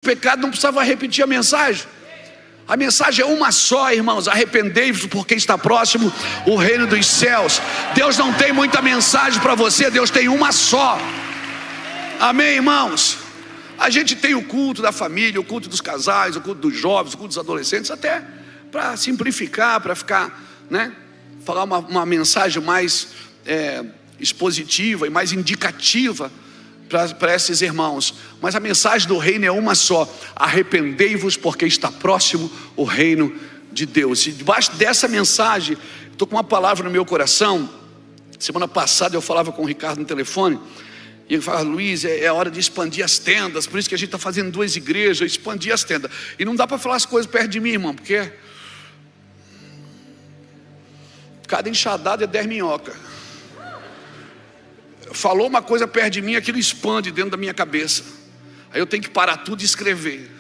pecado, não precisava repetir a mensagem. A mensagem é uma só, irmãos: arrependei-vos, porque está próximo o reino dos céus. Deus não tem muita mensagem para você, Deus tem uma só. Amém, irmãos? A gente tem o culto da família, o culto dos casais, o culto dos jovens, o culto dos adolescentes, até para simplificar, para ficar, né, falar uma mensagem mais expositiva e mais indicativa para esses irmãos. Mas a mensagem do reino é uma só: arrependei-vos, porque está próximo o reino de Deus. E debaixo dessa mensagem, estou com uma palavra no meu coração. Semana passada eu falava com o Ricardo no telefone, e ele falava: Luiz, é hora de expandir as tendas. Por isso que a gente está fazendo 2 igrejas, expandir as tendas. E não dá para falar as coisas perto de mim, irmão, porque cada enxadada é 10 minhocas. Falou uma coisa perto de mim, aquilo expande dentro da minha cabeça. Aí eu tenho que parar tudo e escrever.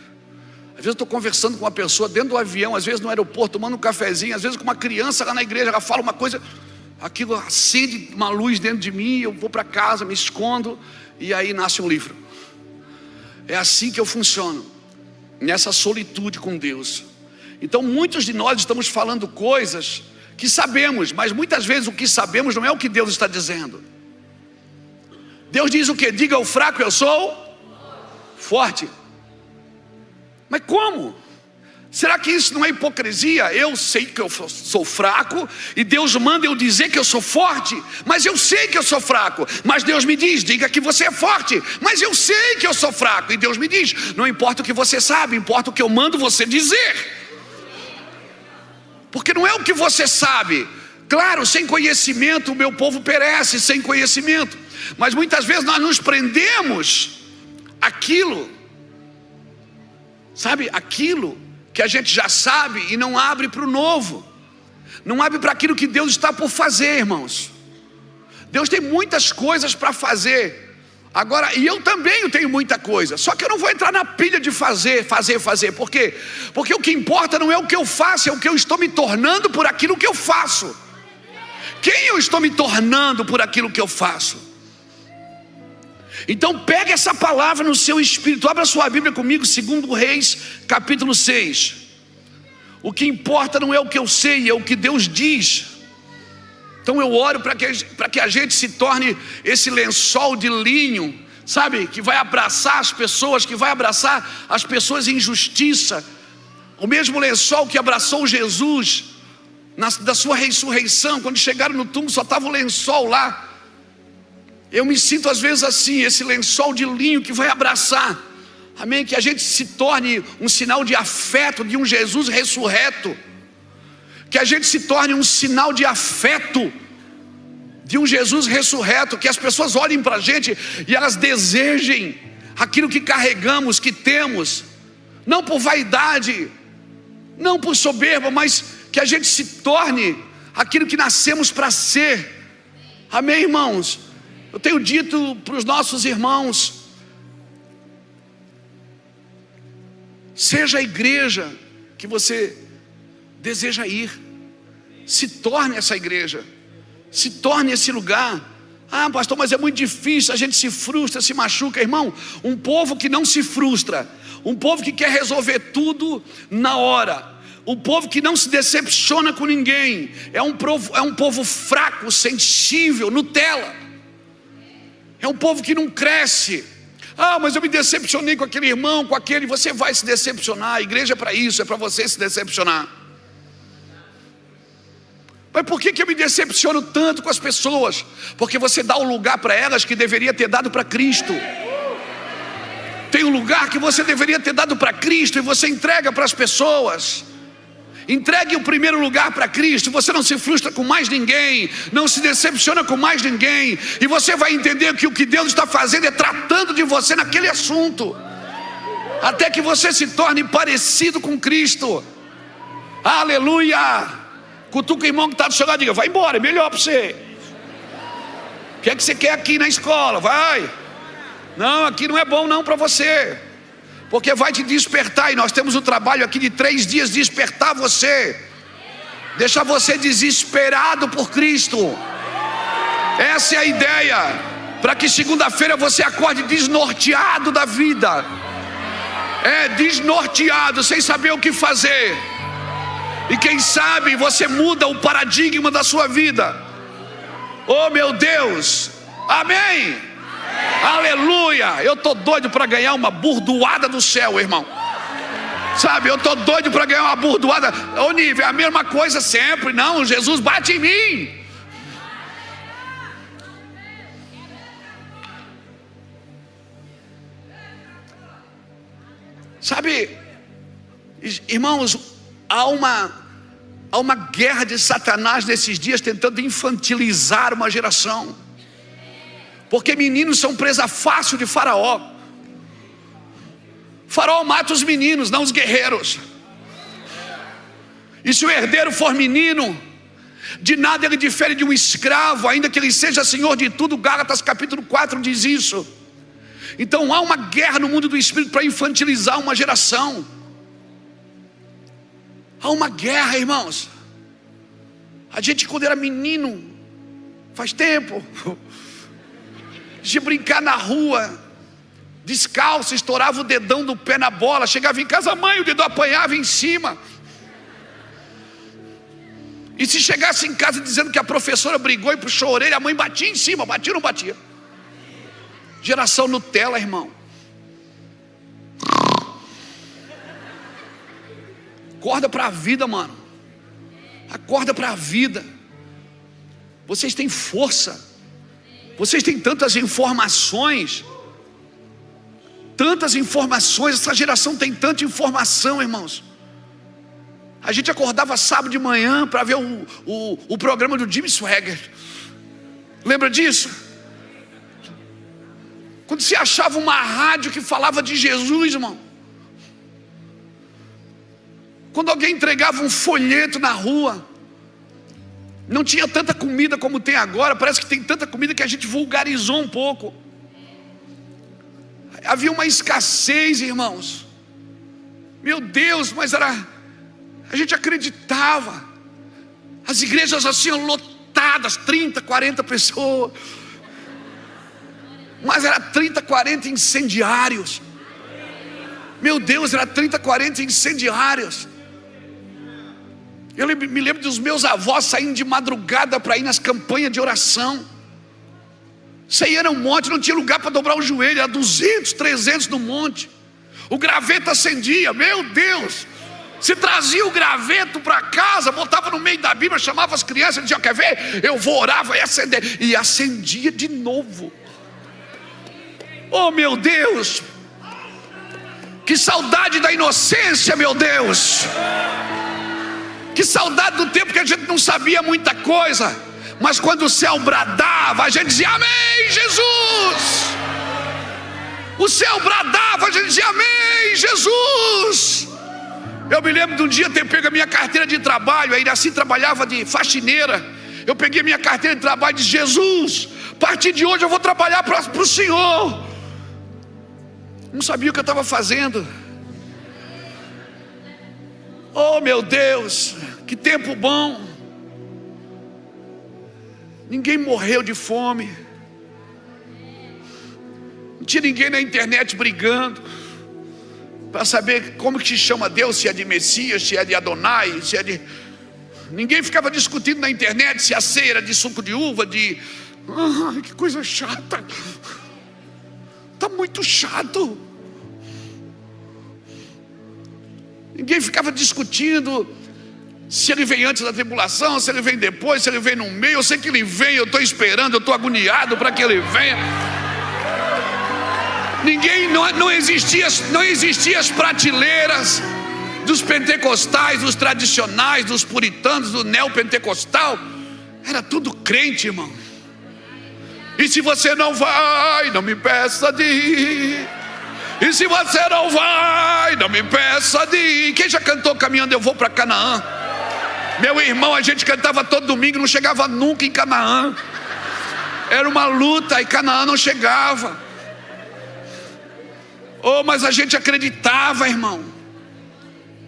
Às vezes eu estou conversando com uma pessoa dentro do avião, às vezes no aeroporto, tomando um cafezinho, às vezes com uma criança lá na igreja, ela fala uma coisa, aquilo acende uma luz dentro de mim, eu vou para casa, me escondo, e aí nasce um livro. É assim que eu funciono, nessa solitude com Deus. Então muitos de nós estamos falando coisas que sabemos, mas muitas vezes o que sabemos não é o que Deus está dizendo. Deus diz o que? Diga ao fraco: eu sou forte. Mas como? Será que isso não é hipocrisia? Eu sei que eu sou fraco e Deus manda eu dizer que eu sou forte, mas eu sei que eu sou fraco. Mas Deus me diz: diga que você é forte, mas eu sei que eu sou fraco. E Deus me diz: não importa o que você sabe, importa o que eu mando você dizer. Porque não é o que você sabe. Claro, sem conhecimento o meu povo perece, sem conhecimento. Mas muitas vezes nós nos prendemos àquilo, sabe, aquilo que a gente já sabe, e não abre para o novo, não abre para aquilo que Deus está por fazer, irmãos. Deus tem muitas coisas para fazer. Agora, e eu também tenho muita coisa, só que eu não vou entrar na pilha de fazer. Por quê? Porque o que importa não é o que eu faço, é o que eu estou me tornando por aquilo que eu faço. Quem eu estou me tornando por aquilo que eu faço? Então pega essa palavra no seu espírito. Abra sua Bíblia comigo, 2 Reis, capítulo 6. O que importa não é o que eu sei, é o que Deus diz. Então eu oro para que a gente se torne esse lençol de linho, sabe, que vai abraçar as pessoas, que vai abraçar as pessoas em justiça. O mesmo lençol que abraçou Jesus da sua ressurreição. Quando chegaram no túmulo só estava o lençol lá. Eu me sinto às vezes assim, esse lençol de linho que vai abraçar, amém? Que a gente se torne um sinal de afeto de um Jesus ressurreto. Que a gente se torne um sinal de afeto de um Jesus ressurreto. Que as pessoas olhem para a gente e elas desejem aquilo que carregamos, que temos. Não por vaidade, não por soberba, mas que a gente se torne aquilo que nascemos para ser. Amém, irmãos? Eu tenho dito para os nossos irmãos: seja a igreja que você deseja ir. Se torne essa igreja, se torne esse lugar. Ah, pastor, mas é muito difícil, a gente se frustra, se machuca. Irmão, um povo que não se frustra, um povo que quer resolver tudo na hora, um povo que não se decepciona com ninguém, é um povo fraco, sensível, Nutella. É um povo que não cresce. Ah, mas eu me decepcionei com aquele irmão, com aquele. Você vai se decepcionar. A igreja é para isso, é para você se decepcionar. Mas por que eu me decepciono tanto com as pessoas? Porque você dá o lugar para elas que deveria ter dado para Cristo. Tem um lugar que você deveria ter dado para Cristo e você entrega para as pessoas. Entregue o primeiro lugar para Cristo. Você não se frustra com mais ninguém, não se decepciona com mais ninguém, e você vai entender que o que Deus está fazendo é tratando de você naquele assunto, até que você se torne parecido com Cristo. Aleluia! Cutuca o irmão que está do seu lado e diga: vai embora, é melhor para você. O que é que você quer aqui na escola? Vai. Não, aqui não é bom não para você, porque vai te despertar. E nós temos um trabalho aqui de 3 dias, despertar você, deixar você desesperado por Cristo. Essa é a ideia, para que segunda-feira você acorde desnorteado da vida. desnorteado, sem saber o que fazer. E quem sabe você muda o paradigma da sua vida. Oh meu Deus, amém, aleluia. Eu tô doido para ganhar uma burdoada do céu, irmão. Sabe, eu tô doido para ganhar uma burdoada. Ô nível, é a mesma coisa sempre. Não, Jesus bate em mim. Sabe, irmãos, há uma guerra de Satanás nesses dias tentando infantilizar uma geração, porque meninos são presa fácil de Faraó. Faraó mata os meninos, não os guerreiros. E se o herdeiro for menino, de nada ele difere de um escravo, ainda que ele seja senhor de tudo. Gálatas capítulo 4 diz isso. Então há uma guerra no mundo do espírito para infantilizar uma geração. Há uma guerra, irmãos. A gente, quando era menino, faz tempo, de brincar na rua, descalço, estourava o dedão do pé na bola, chegava em casa, mãe, o dedo apanhava em cima. E se chegasse em casa dizendo que a professora brigou e puxou a orelha, a mãe batia em cima, batia ou não batia? Geração Nutella, irmão. Acorda para a vida, mano. Acorda para a vida. Vocês têm força. Vocês têm tantas informações. Tantas informações. Essa geração tem tanta informação, irmãos. A gente acordava sábado de manhã para ver o programa do Jimmy Swaggart. Lembra disso? Quando se achava uma rádio que falava de Jesus, irmão. Quando alguém entregava um folheto na rua. Não tinha tanta comida como tem agora. Parece que tem tanta comida que a gente vulgarizou um pouco. Havia uma escassez, irmãos. Meu Deus, mas era... A gente acreditava. As igrejas assim lotadas, 30, 40 pessoas. Mas era 30, 40 incendiários. Meu Deus, era 30, 40 incendiários. Eu me lembro dos meus avós saindo de madrugada para ir nas campanhas de oração. Isso aí era um monte, não tinha lugar para dobrar o joelho. Era 200, 300 no monte. O graveto acendia, meu Deus. Se trazia o graveto para casa, botava no meio da Bíblia, chamava as crianças, dizia, quer ver? Eu vou orar, vai acender. E acendia de novo. Oh meu Deus, que saudade da inocência, meu Deus. Que saudade do tempo que a gente não sabia muita coisa, mas quando o céu bradava, a gente dizia, amém, Jesus. O céu bradava, a gente dizia, amém, Jesus. Eu me lembro de um dia ter pego a minha carteira de trabalho, aí assim trabalhava de faxineira. Eu peguei minha carteira de trabalho e disse, Jesus, a partir de hoje eu vou trabalhar para o Senhor. Não sabia o que eu estava fazendo. Oh meu Deus, que tempo bom. Ninguém morreu de fome. Não tinha ninguém na internet brigando para saber como que se chama Deus, se é de Messias, se é de Adonai, se é de... Ninguém ficava discutindo na internet se a ceia era de suco de uva, de... Ai, que coisa chata. Está muito chato. Ninguém ficava discutindo se ele vem antes da tribulação, se ele vem depois, se ele vem no meio. Eu sei que ele vem, eu estou esperando, eu estou agoniado para que ele venha. Não existia as prateleiras dos pentecostais, dos tradicionais, dos puritanos, do neopentecostal. Era tudo crente, irmão. E se você não vai, não me peça de ir. E se você não vai, não me peça de ir. Quem já cantou Caminhando Eu Vou para Canaã? Meu irmão, a gente cantava todo domingo, não chegava nunca em Canaã. Era uma luta e Canaã não chegava. Oh, mas a gente acreditava, irmão.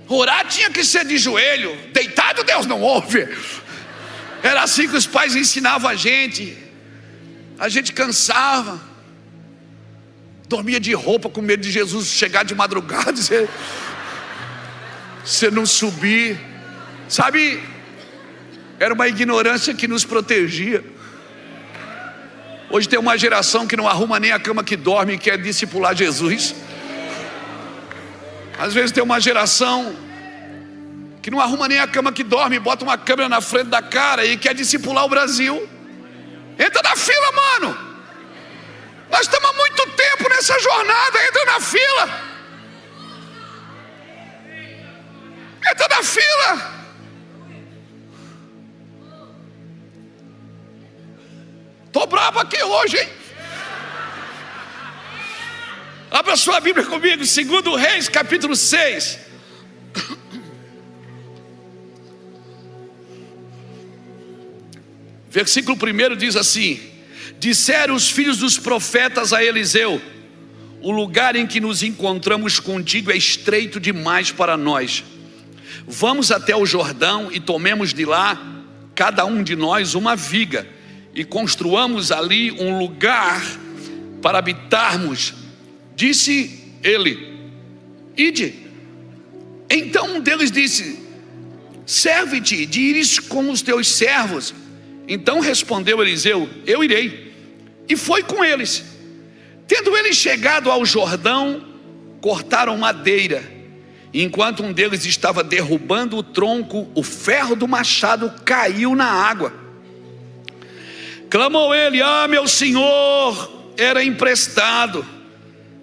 Orar tinha que ser de joelho. Deitado Deus não ouve. Era assim que os pais ensinavam a gente. A gente cansava. dormia de roupa com medo de Jesus chegar de madrugada e você não subir. Sabe, era uma ignorância que nos protegia. Hoje tem uma geração que não arruma nem a cama que dorme e quer discipular Jesus. Às vezes tem uma geração que não arruma nem a cama que dorme, bota uma câmera na frente da cara e quer discipular o Brasil. Entra na fila, mano. Nós estamos há muito tempo nessa jornada. Entra na fila. Entra na fila. Tô bravo aqui hoje, hein? Abra sua Bíblia comigo, 2 Reis, capítulo 6. Versículo 1 diz assim: disseram os filhos dos profetas a Eliseu: o lugar em que nos encontramos contigo é estreito demais para nós. Vamos até o Jordão e tomemos de lá, cada um de nós, uma viga, e construamos ali um lugar para habitarmos. Disse ele: ide. Então um deles disse: serve-te de ires com os teus servos. Então respondeu Eliseu: eu irei. E foi com eles. Tendo eles chegado ao Jordão, cortaram madeira. E enquanto um deles estava derrubando o tronco, o ferro do machado caiu na água. Clamou ele: ah, meu senhor, era emprestado.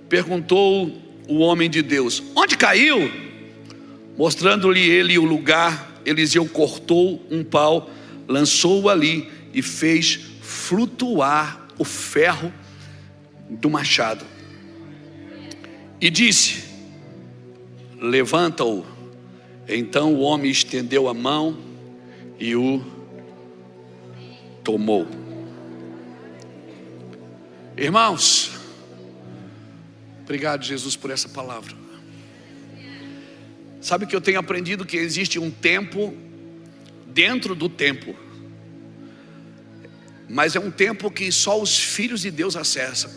Perguntou o homem de Deus: onde caiu? Mostrando-lhe ele o lugar, Eliseu cortou um pau, lançou-o ali e fez flutuar o ferro do machado. E disse: levanta-o. Então o homem estendeu a mão e o tomou. Irmãos, obrigado, Jesus, por essa palavra. Sabe que eu tenho aprendido que existe um tempo dentro do tempo, mas é um tempo que só os filhos de Deus acessam.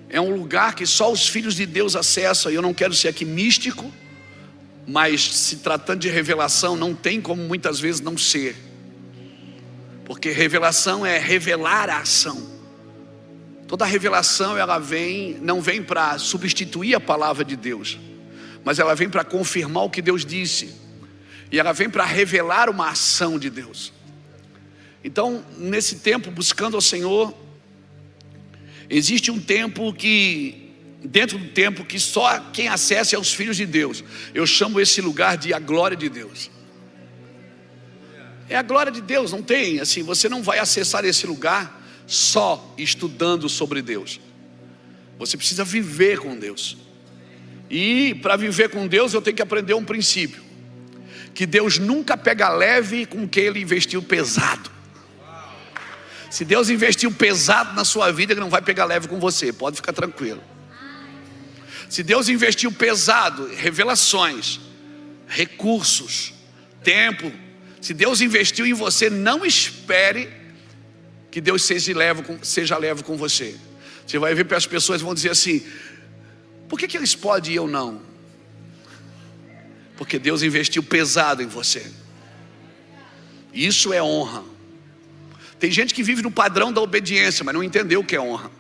É um lugar que só os filhos de Deus acessam. E eu não quero ser aqui místico, mas se tratando de revelação, não tem como muitas vezes não ser, porque revelação é revelar a ação. Toda revelação, ela não vem para substituir a palavra de Deus, mas ela vem para confirmar o que Deus disse, e ela vem para revelar uma ação de Deus. Então, nesse tempo, buscando ao Senhor, existe um tempo que, dentro do tempo, que só quem acessa é os filhos de Deus. Eu chamo esse lugar de a glória de Deus. É a glória de Deus, não tem assim, você não vai acessar esse lugar só estudando sobre Deus. Você precisa viver com Deus. E para viver com Deus eu tenho que aprender um princípio: que Deus nunca pega leve com quem Ele investiu pesado. Se Deus investiu pesado na sua vida, Ele não vai pegar leve com você, pode ficar tranquilo. Se Deus investiu pesado, revelações, recursos, tempo, se Deus investiu em você, não espere que Deus seja leve com você. Você vai ver para as pessoas vão dizer assim: por que eles podem e eu não? Porque Deus investiu pesado em você. Isso é honra. Tem gente que vive no padrão da obediência, mas não entendeu o que é honra.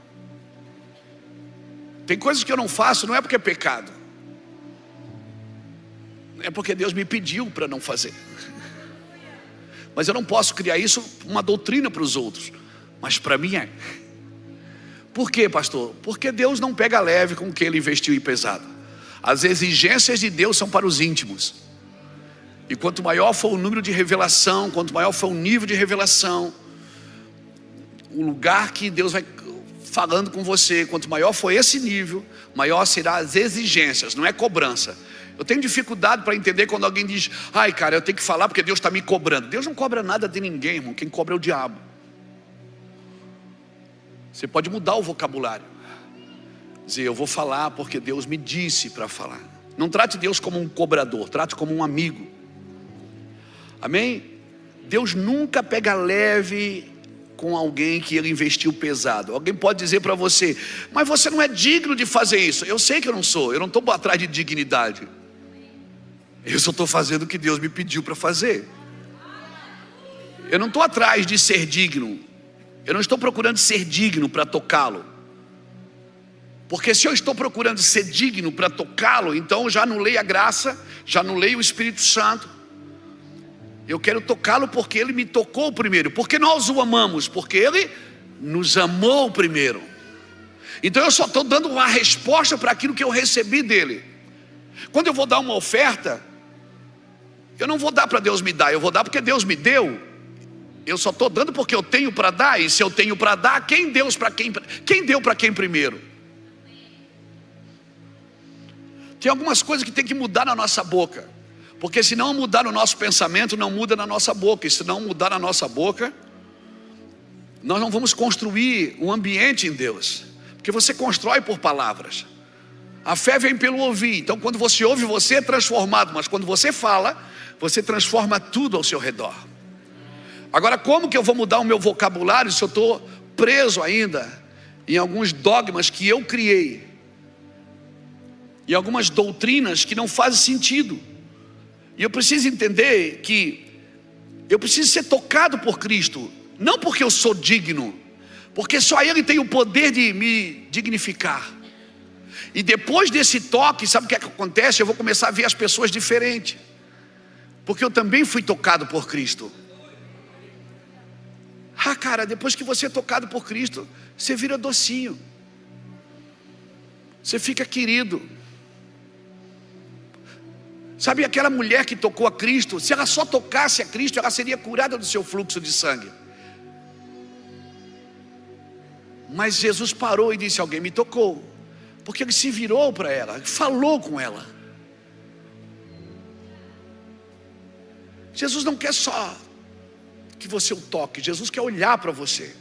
Tem coisas que eu não faço, não é porque é pecado, é porque Deus me pediu para não fazer. Mas eu não posso criar isso uma doutrina para os outros, mas para mim é. Por quê, pastor? Porque Deus não pega leve com o que Ele investiu em pesado. As exigências de Deus são para os íntimos. E quanto maior for o número de revelação, quanto maior for o nível de revelação, o lugar que Deus vai falando com você, quanto maior for esse nível, maior serão as exigências, não é cobrança. Eu tenho dificuldade para entender quando alguém diz: ai cara, eu tenho que falar porque Deus está me cobrando. Deus não cobra nada de ninguém, irmão. Quem cobra é o diabo. Você pode mudar o vocabulário, dizer: eu vou falar porque Deus me disse para falar. Não trate Deus como um cobrador, trate como um amigo. Amém? Deus nunca pega leve com alguém que ele investiu pesado. Alguém pode dizer para você: mas você não é digno de fazer isso. Eu sei que eu não sou, eu não estou atrás de dignidade. Eu só estou fazendo o que Deus me pediu para fazer. Eu não estou atrás de ser digno. Eu não estou procurando ser digno para tocá-lo. Porque se eu estou procurando ser digno para tocá-lo, então eu já anulei a graça, já anulei o Espírito Santo. Eu quero tocá-lo porque Ele me tocou primeiro. Porque nós o amamos, porque Ele nos amou primeiro. Então eu só estou dando uma resposta para aquilo que eu recebi dEle. Quando eu vou dar uma oferta, eu não vou dar para Deus me dar, eu vou dar porque Deus me deu. Eu só estou dando porque eu tenho para dar. E se eu tenho para dar, quem deu para quem primeiro? Tem algumas coisas que tem que mudar na nossa boca. Porque se não mudar no nosso pensamento, não muda na nossa boca. E se não mudar na nossa boca, nós não vamos construir um ambiente em Deus. Porque você constrói por palavras. A fé vem pelo ouvir. Então quando você ouve, você é transformado. Mas quando você fala, você transforma tudo ao seu redor. Agora, como que eu vou mudar o meu vocabulário se eu estou preso ainda em alguns dogmas que eu criei? E algumas doutrinas que não fazem sentido. E eu preciso entender que eu preciso ser tocado por Cristo. Não porque eu sou digno, porque só Ele tem o poder de me dignificar. E depois desse toque, sabe o que é que acontece? Eu vou começar a ver as pessoas diferentes. Porque eu também fui tocado por Cristo. Cara, depois que você é tocado por Cristo, você vira docinho. Você fica querido. Sabe aquela mulher que tocou a Cristo? Se ela só tocasse a Cristo, ela seria curada do seu fluxo de sangue. Mas Jesus parou e disse: alguém me tocou. Porque Ele se virou para ela, falou com ela. Jesus não quer só que você o toque, Jesus quer olhar para você.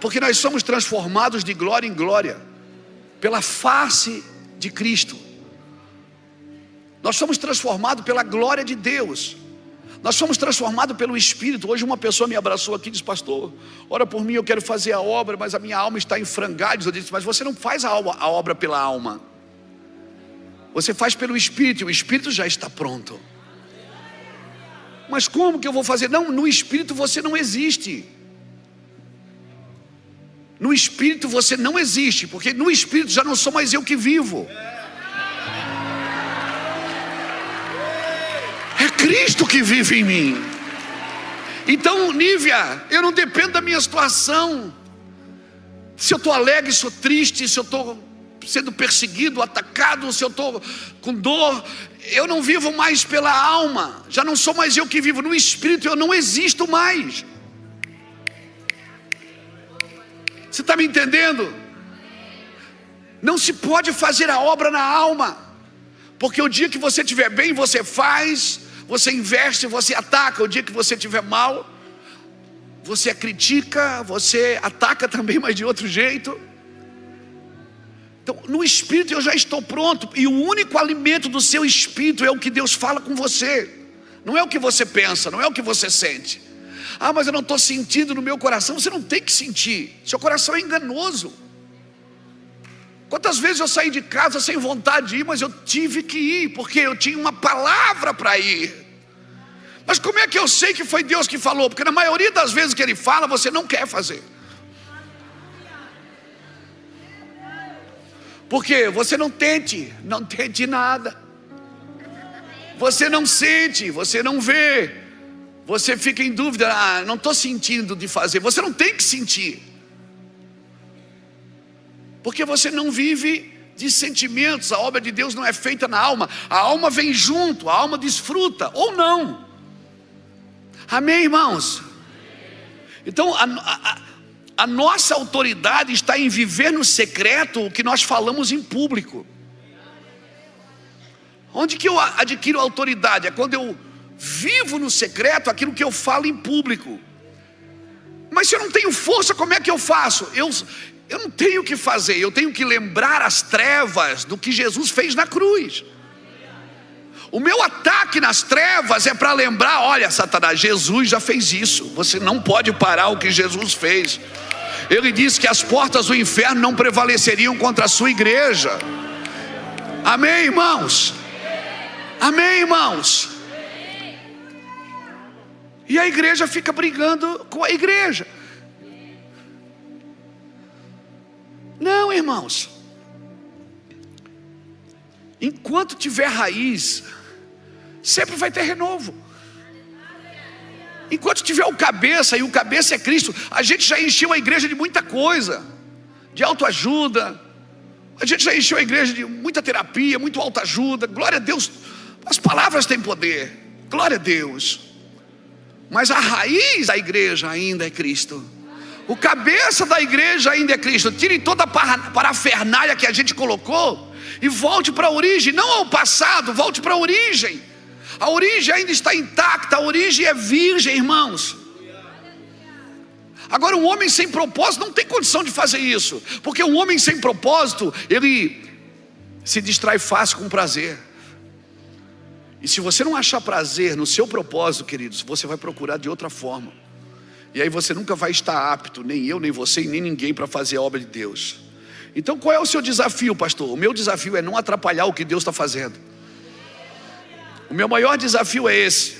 Porque nós somos transformados de glória em glória pela face de Cristo. Nós somos transformados pela glória de Deus. Nós somos transformados pelo Espírito. Hoje uma pessoa me abraçou aqui e disse: pastor, ora por mim, eu quero fazer a obra, mas a minha alma está em frangalhos. Eu disse: mas você não faz a obra pela alma, você faz pelo Espírito, e o Espírito já está pronto. Mas como que eu vou fazer? Não, no Espírito você não existe. No Espírito você não existe, porque no Espírito já não sou mais eu que vivo. É Cristo que vive em mim. Então, Nívia, eu não dependo da minha situação. Se eu estou alegre, se eu estou triste, se eu estou sendo perseguido, atacado, se eu estou com dor, eu não vivo mais pela alma. Já não sou mais eu que vivo. No Espírito eu não existo mais. Você está me entendendo? Não se pode fazer a obra na alma. Porque o dia que você estiver bem, você faz, você investe, você ataca. O dia que você estiver mal, você critica, você ataca também, mas de outro jeito. Então, no Espírito eu já estou pronto. E o único alimento do seu Espírito é o que Deus fala com você. Não é o que você pensa, não é o que você sente. Ah, mas eu não estou sentindo no meu coração. Você não tem que sentir. Seu coração é enganoso. Quantas vezes eu saí de casa sem vontade de ir, mas eu tive que ir, porque eu tinha uma palavra para ir. Mas como é que eu sei que foi Deus que falou? Porque na maioria das vezes que Ele fala, você não quer fazer. Porque você não tente nada. Você não sente, você não vê. Você fica em dúvida: ah, não estou sentindo de fazer. Você não tem que sentir. Porque você não vive de sentimentos. A obra de Deus não é feita na alma. A alma vem junto, a alma desfruta, ou não. Amém, irmãos? Então a nossa autoridade está em viver no secreto o que nós falamos em público. Onde que eu adquiro autoridade? É quando eu vivo no secreto aquilo que eu falo em público. Mas se eu não tenho força, como é que eu faço? Eu não tenho o que fazer, eu tenho que lembrar as trevas do que Jesus fez na cruz. O meu ataque nas trevas é para lembrar: olha, Satanás, Jesus já fez isso, você não pode parar o que Jesus fez. Ele disse que as portas do inferno não prevaleceriam contra a sua igreja. Amém, irmãos? Amém, irmãos? E a igreja fica brigando com a igreja. Não, irmãos. Enquanto tiver raiz, sempre vai ter renovo. Enquanto tiver o cabeça, e o cabeça é Cristo, a gente já encheu a igreja de muita coisa, de autoajuda. A gente já encheu a igreja de muita terapia, muito autoajuda. Glória a Deus, as palavras têm poder, glória a Deus. Mas a raiz da igreja ainda é Cristo. O cabeça da igreja ainda é Cristo. Tire toda a parafernália que a gente colocou e volte para a origem, não ao passado, volte para a origem. A origem ainda está intacta, a origem é virgem, irmãos. Agora, um homem sem propósito não tem condição de fazer isso, porque um homem sem propósito, ele se distrai fácil com prazer. E se você não achar prazer no seu propósito, queridos, você vai procurar de outra forma. E aí você nunca vai estar apto, nem eu, nem você, nem ninguém, para fazer a obra de Deus. Então qual é o seu desafio, pastor? O meu desafio é não atrapalhar o que Deus está fazendo. O meu maior desafio é esse.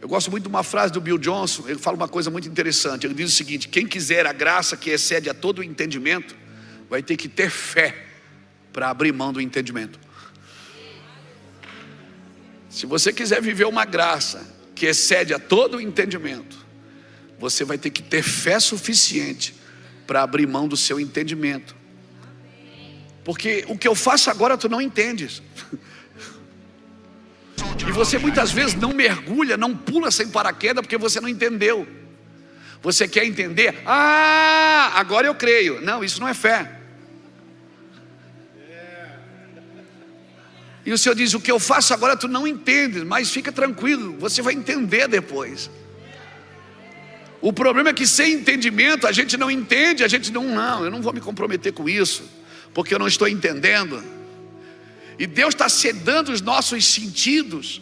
Eu gosto muito de uma frase do Bill Johnson. Ele fala uma coisa muito interessante. Ele diz o seguinte: quem quiser a graça que excede a todo o entendimento, vai ter que ter fé para abrir mão do entendimento. Se você quiser viver uma graça que excede a todo o entendimento, você vai ter que ter fé suficiente para abrir mão do seu entendimento. Porque o que eu faço agora tu não entendes. E você muitas vezes não mergulha, não pula sem paraquedas, porque você não entendeu. Você quer entender? Ah, agora eu creio. Não, isso não é fé. E o Senhor diz: o que eu faço agora tu não entendes, mas fica tranquilo, você vai entender depois. O problema é que sem entendimento a gente não entende, a gente não, eu não vou me comprometer com isso, porque eu não estou entendendo. E Deus está sedando os nossos sentidos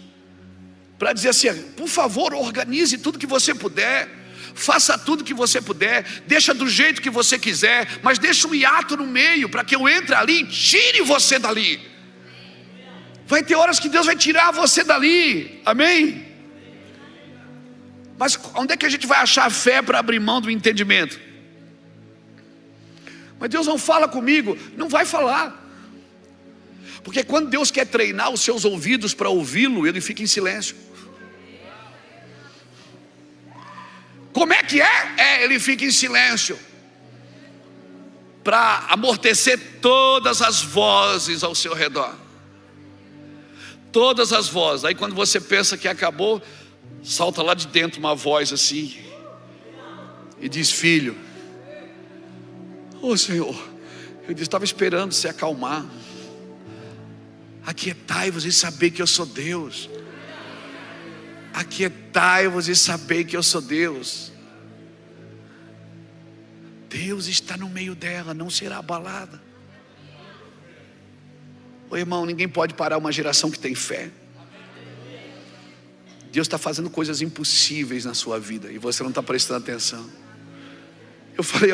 para dizer assim: por favor, organize tudo que você puder, faça tudo que você puder, deixa do jeito que você quiser, mas deixa um hiato no meio para que eu entre ali e tire você dali. Vai ter horas que Deus vai tirar você dali, amém? Mas onde é que a gente vai achar fé para abrir mão do entendimento? Mas Deus não fala comigo. Não vai falar. Porque quando Deus quer treinar os seus ouvidos para ouvi-lo, ele fica em silêncio. Como é que é? Ele fica em silêncio para amortecer todas as vozes ao seu redor. Todas as vozes. Aí quando você pensa que acabou, salta lá de dentro uma voz assim e diz: filho, ô Senhor, eu estava esperando se acalmar. Aquietai-vos e saber que eu sou Deus. Aquietai-vos e saber que eu sou Deus. Deus está no meio dela, não será abalada. Ô irmão, ninguém pode parar uma geração que tem fé. Deus está fazendo coisas impossíveis na sua vida e você não está prestando atenção. Eu falei,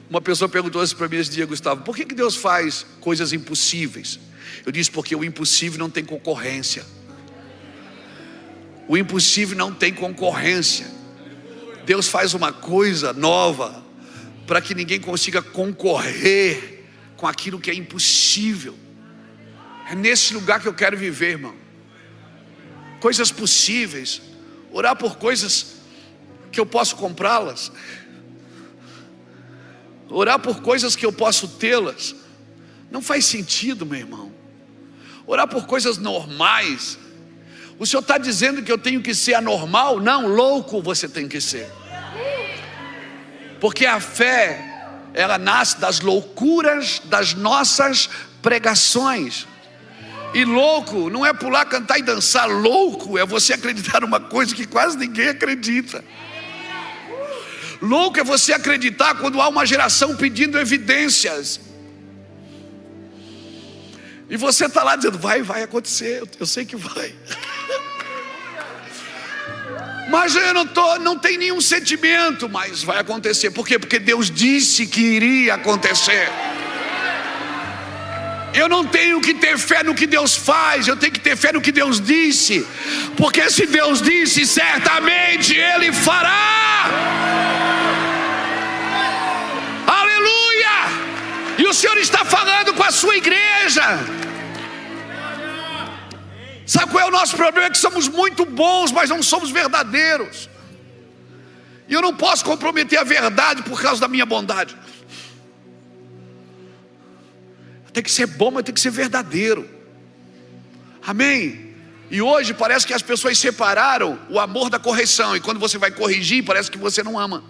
uma pessoa perguntou isso para mim esse dia: Gustavo, por que Deus faz coisas impossíveis? Eu disse: porque o impossível não tem concorrência. O impossível não tem concorrência. Deus faz uma coisa nova para que ninguém consiga concorrer com aquilo que é impossível. É nesse lugar que eu quero viver, irmão. Coisas possíveis. Orar por coisas que eu posso comprá-las. Orar por coisas que eu posso tê-las. Não faz sentido, meu irmão. Orar por coisas normais. O Senhor está dizendo que eu tenho que ser anormal? Não, louco você tem que ser. Porque a fé, ela nasce das loucuras das nossas pregações. E louco não é pular, cantar e dançar. Louco é você acreditar numa coisa que quase ninguém acredita. Louco é você acreditar quando há uma geração pedindo evidências. E você está lá dizendo, vai acontecer, eu sei que vai. Mas eu não tem nenhum sentimento, mas vai acontecer. Por quê? Porque Deus disse que iria acontecer. Eu não tenho que ter fé no que Deus faz, eu tenho que ter fé no que Deus disse. Porque se Deus disse, certamente Ele fará. Aleluia! E o Senhor está falando com a sua igreja. Sabe qual é o nosso problema? É que somos muito bons, mas não somos verdadeiros. E eu não posso comprometer a verdade por causa da minha bondade. Tem que ser bom, mas tem que ser verdadeiro. Amém? E hoje parece que as pessoas separaram o amor da correção. E quando você vai corrigir, parece que você não ama.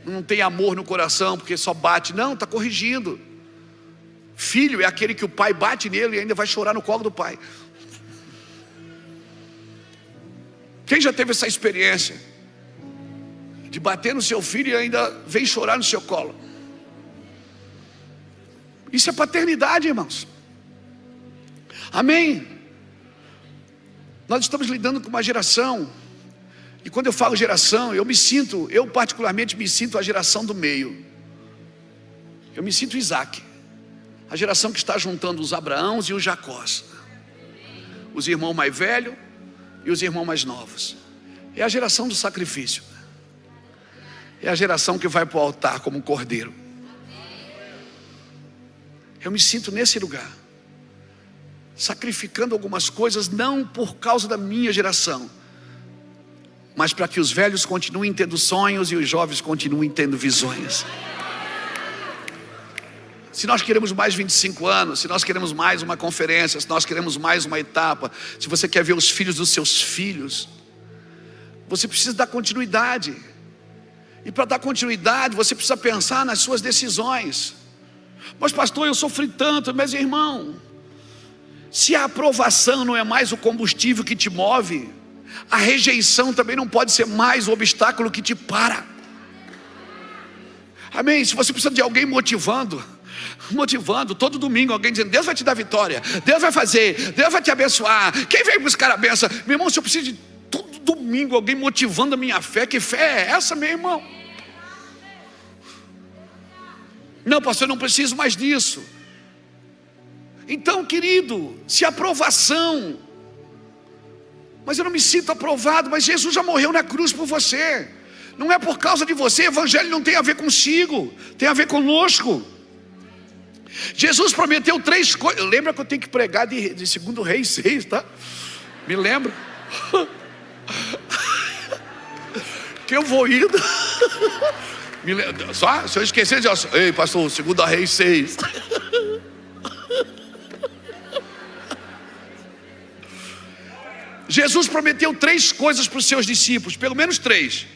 Não tem amor no coração, porque só bate. Não, está corrigindo. Filho é aquele que o pai bate nele e ainda vai chorar no colo do pai. Quem já teve essa experiência? De bater no seu filho e ainda vem chorar no seu colo? Isso é paternidade, irmãos. Amém? Nós estamos lidando com uma geração. E quando eu falo geração, eu particularmente me sinto a geração do meio. Eu me sinto Isaac. A geração que está juntando os Abraãos e os Jacós. Os irmãos mais velhos e os irmãos mais novos. É a geração do sacrifício. É a geração que vai para o altar como um cordeiro. Eu me sinto nesse lugar, sacrificando algumas coisas, não por causa da minha geração, mas para que os velhos continuem tendo sonhos e os jovens continuem tendo visões. Se nós queremos mais 25 anos, se nós queremos mais uma conferência, se nós queremos mais uma etapa, se você quer ver os filhos dos seus filhos, você precisa dar continuidade. E para dar continuidade, você precisa pensar nas suas decisões. Mas pastor, eu sofri tanto. Mas irmão, se a aprovação não é mais o combustível que te move, a rejeição também não pode ser mais o obstáculo que te para. Amém? Se você precisa de alguém motivando, todo domingo alguém dizendo, Deus vai te dar vitória, Deus vai fazer, Deus vai te abençoar, quem vem buscar a benção? Meu irmão, se eu preciso de todo domingo alguém motivando a minha fé, que fé é essa, meu irmão? Não, pastor, eu não preciso mais disso. Então, querido, se aprovação, mas eu não me sinto aprovado, mas Jesus já morreu na cruz por você. Não é por causa de você, evangelho não tem a ver consigo, tem a ver conosco. Jesus prometeu 3 coisas. Lembra que eu tenho que pregar de 2 Reis 6, tá? Me lembra? Que eu vou indo. Só, se eu esquecer de... Ei, pastor, 2 Reis 6. Jesus prometeu 3 coisas para os seus discípulos, pelo menos 3.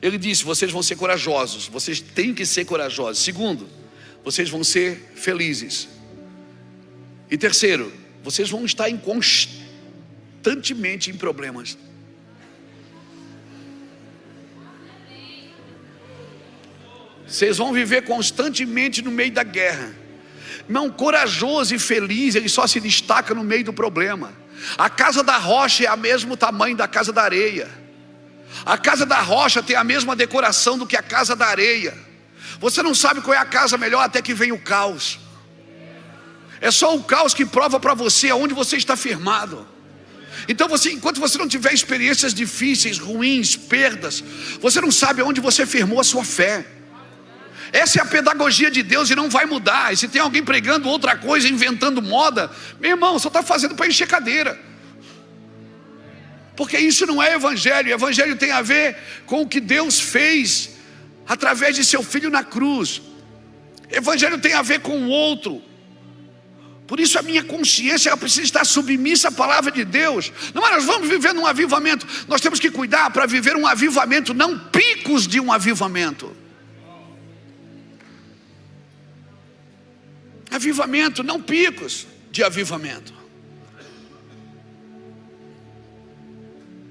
Ele disse, vocês vão ser corajosos. Vocês têm que ser corajosos. Segundo, vocês vão ser felizes. E terceiro, vocês vão estar constantemente em problemas. Vocês vão viver constantemente no meio da guerra. Não, corajoso e feliz, ele só se destaca no meio do problema. A casa da rocha é o mesmo tamanho da casa da areia. A casa da rocha tem a mesma decoração do que a casa da areia. Você não sabe qual é a casa melhor até que vem o caos. É só o caos que prova para você aonde você está firmado. Então enquanto você não tiver experiências difíceis, ruins, perdas, você não sabe aonde você firmou a sua fé. Essa é a pedagogia de Deus e não vai mudar. E se tem alguém pregando outra coisa, inventando moda, meu irmão, só está fazendo para encher cadeira. Porque isso não é evangelho. Evangelho tem a ver com o que Deus fez através de seu Filho na cruz. Evangelho tem a ver com o outro. Por isso a minha consciência ela precisa estar submissa à palavra de Deus. Não, mas nós vamos viver num avivamento. Nós temos que cuidar para viver um avivamento, não picos de um avivamento. Avivamento, não picos de avivamento.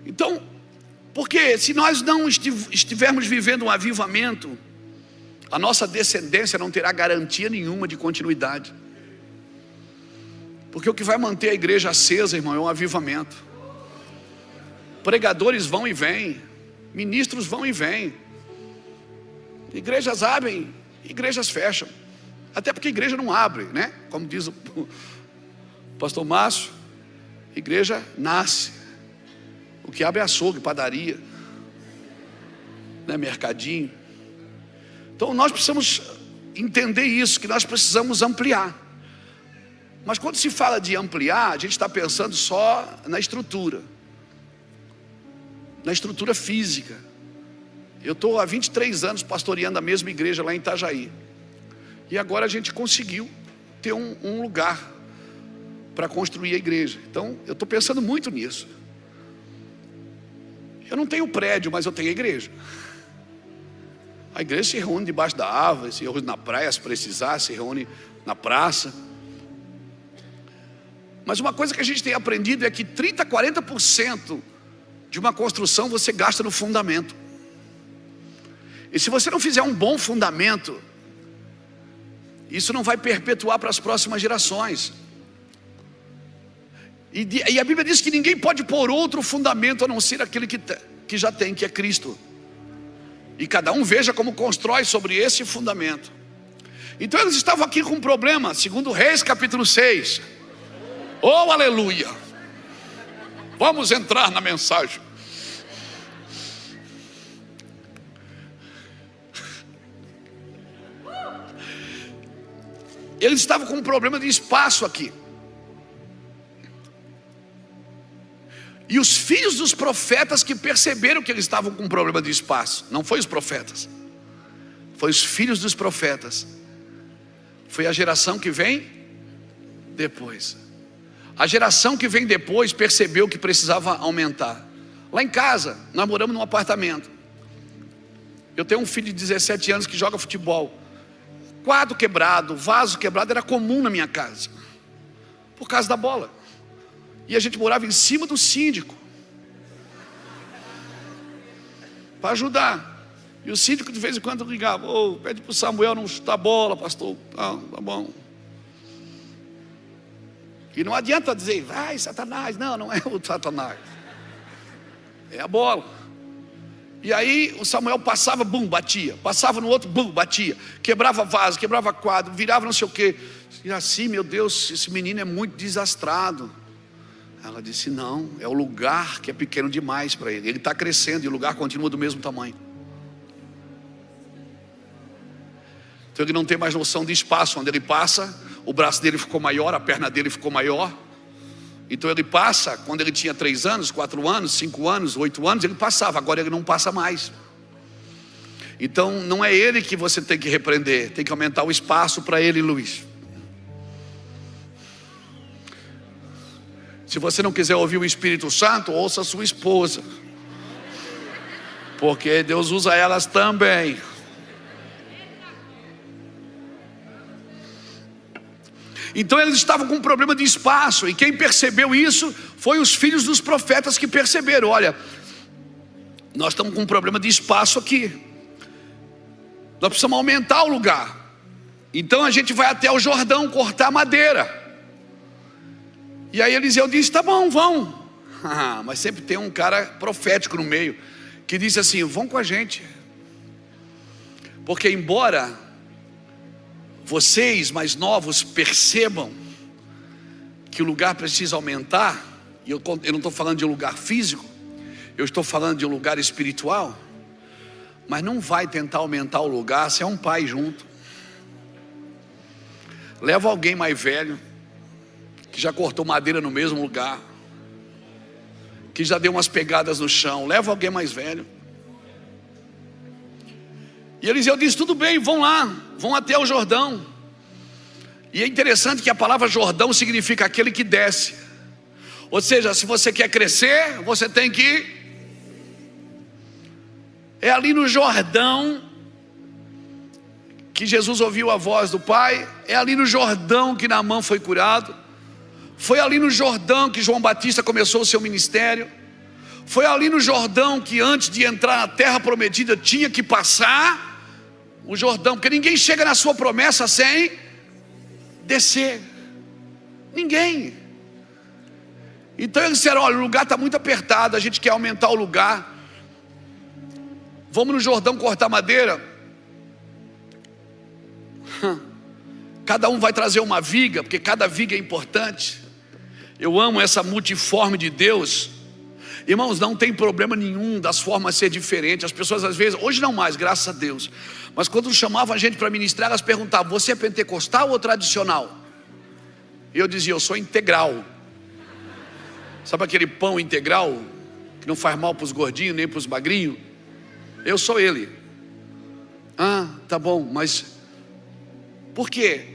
Então, porque se nós não estivermos vivendo um avivamento, a nossa descendência não terá garantia nenhuma de continuidade. Porque o que vai manter a igreja acesa, irmão, é um avivamento. Pregadores vão e vêm, ministros vão e vêm, igrejas abrem, igrejas fecham. Até porque a igreja não abre, né? Como diz o pastor Márcio, igreja nasce. O que abre é açougue, padaria, né? Mercadinho. Então nós precisamos entender isso, que nós precisamos ampliar. Mas quando se fala de ampliar, a gente está pensando só na estrutura física. Eu estou há 23 anos pastoreando a mesma igreja lá em Itajaí. E agora a gente conseguiu ter um lugar para construir a igreja. Então eu estou pensando muito nisso. Eu não tenho prédio, mas eu tenho a igreja. A igreja se reúne debaixo da árvore, se reúne na praia se precisar, se reúne na praça. Mas uma coisa que a gente tem aprendido é que 30%, 40% de uma construção você gasta no fundamento. E se você não fizer um bom fundamento, isso não vai perpetuar para as próximas gerações. E a Bíblia diz que ninguém pode pôr outro fundamento a não ser aquele que já tem, que é Cristo. E cada um veja como constrói sobre esse fundamento. Então eles estavam aqui com um problema, segundo Reis capítulo 6. Oh, aleluia! Vamos entrar na mensagem. Eles estavam com um problema de espaço aqui. E os filhos dos profetas que perceberam que eles estavam com um problema de espaço. Não foi os profetas, foi os filhos dos profetas. Foi a geração que vem depois. A geração que vem depois percebeu que precisava aumentar. Lá em casa, nós moramos num apartamento. Eu tenho um filho de 17 anos que joga futebol. Quadro quebrado, vaso quebrado era comum na minha casa, por causa da bola. E a gente morava em cima do síndico para ajudar. E o síndico de vez em quando ligava: "Ô, pede para o Samuel não chutar a bola, pastor." "Ah, tá bom." E não adianta dizer: "Vai, Satanás." Não é o Satanás, é a bola. E aí o Samuel passava, bum, batia. Passava no outro, bum, batia. Quebrava vaso, quebrava quadro, virava não sei o quê. E assim, meu Deus, esse menino é muito desastrado. Ela disse: "Não, é o lugar que é pequeno demais para ele. Ele está crescendo e o lugar continua do mesmo tamanho." Então ele não tem mais noção de espaço. Onde ele passa, o braço dele ficou maior, a perna dele ficou maior. Então ele passa, quando ele tinha 3 anos, 4 anos, 5 anos, 8 anos, ele passava. Agora ele não passa mais. Então não é ele que você tem que repreender, tem que aumentar o espaço para ele, Luiz. Se você não quiser ouvir o Espírito Santo, ouça a sua esposa, porque Deus usa elas também. Então eles estavam com um problema de espaço. E quem percebeu isso foi os filhos dos profetas que perceberam: olha, nós estamos com um problema de espaço aqui, nós precisamos aumentar o lugar. Então a gente vai até o Jordão cortar madeira. E aí Eliseu disse: "Tá bom, vão." Mas sempre tem um cara profético no meio que disse assim: "Vão com a gente, porque embora vocês mais novos percebam que o lugar precisa aumentar," e eu não estou falando de um lugar físico, eu estou falando de um lugar espiritual, mas não vai tentar aumentar o lugar se é um pai junto. Leva alguém mais velho, que já cortou madeira no mesmo lugar, que já deu umas pegadas no chão. Leva alguém mais velho. E Eliseu disse: "Tudo bem, vão lá, vão até o Jordão." E é interessante que a palavra Jordão significa aquele que desce. Ou seja, se você quer crescer, você tem que... É ali no Jordão que Jesus ouviu a voz do Pai. É ali no Jordão que Naamã foi curado. Foi ali no Jordão que João Batista começou o seu ministério. Foi ali no Jordão que, antes de entrar na terra prometida, tinha que passar o Jordão, porque ninguém chega na sua promessa sem descer. Ninguém. Então eles disseram: olha, o lugar está muito apertado, a gente quer aumentar o lugar. Vamos no Jordão cortar madeira. Cada um vai trazer uma viga, porque cada viga é importante. Eu amo essa multiforme de Deus. Irmãos, não tem problema nenhum das formas ser diferentes. As pessoas às vezes, hoje não mais, graças a Deus, mas quando chamavam a gente para ministrar, elas perguntavam: você é pentecostal ou tradicional? E eu dizia: eu sou integral. Sabe aquele pão integral que não faz mal para os gordinhos nem para os magrinhos? Eu sou ele. Ah, tá bom, mas por quê?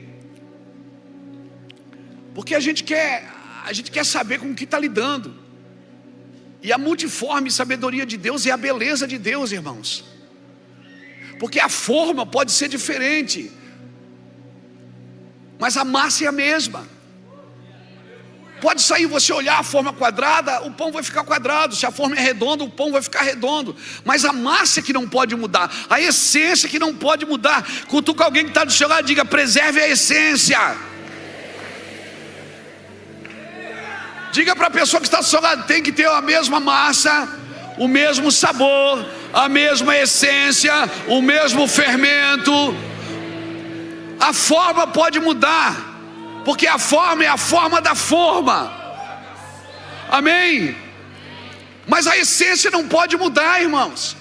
Porque a gente quer saber com o que está lidando. E a multiforme sabedoria de Deus é a beleza de Deus, irmãos. Porque a forma pode ser diferente, mas a massa é a mesma. Pode sair, você olhar a forma quadrada, o pão vai ficar quadrado. Se a forma é redonda, o pão vai ficar redondo. Mas a massa é que não pode mudar, a essência que não pode mudar. Cutuca alguém que está do seu lado e diga: preserve a essência. Diga para a pessoa que está do seu lado: tem que ter a mesma massa, o mesmo sabor, a mesma essência, o mesmo fermento. A forma pode mudar, porque a forma é a forma da forma. Amém? Mas a essência não pode mudar, irmãos.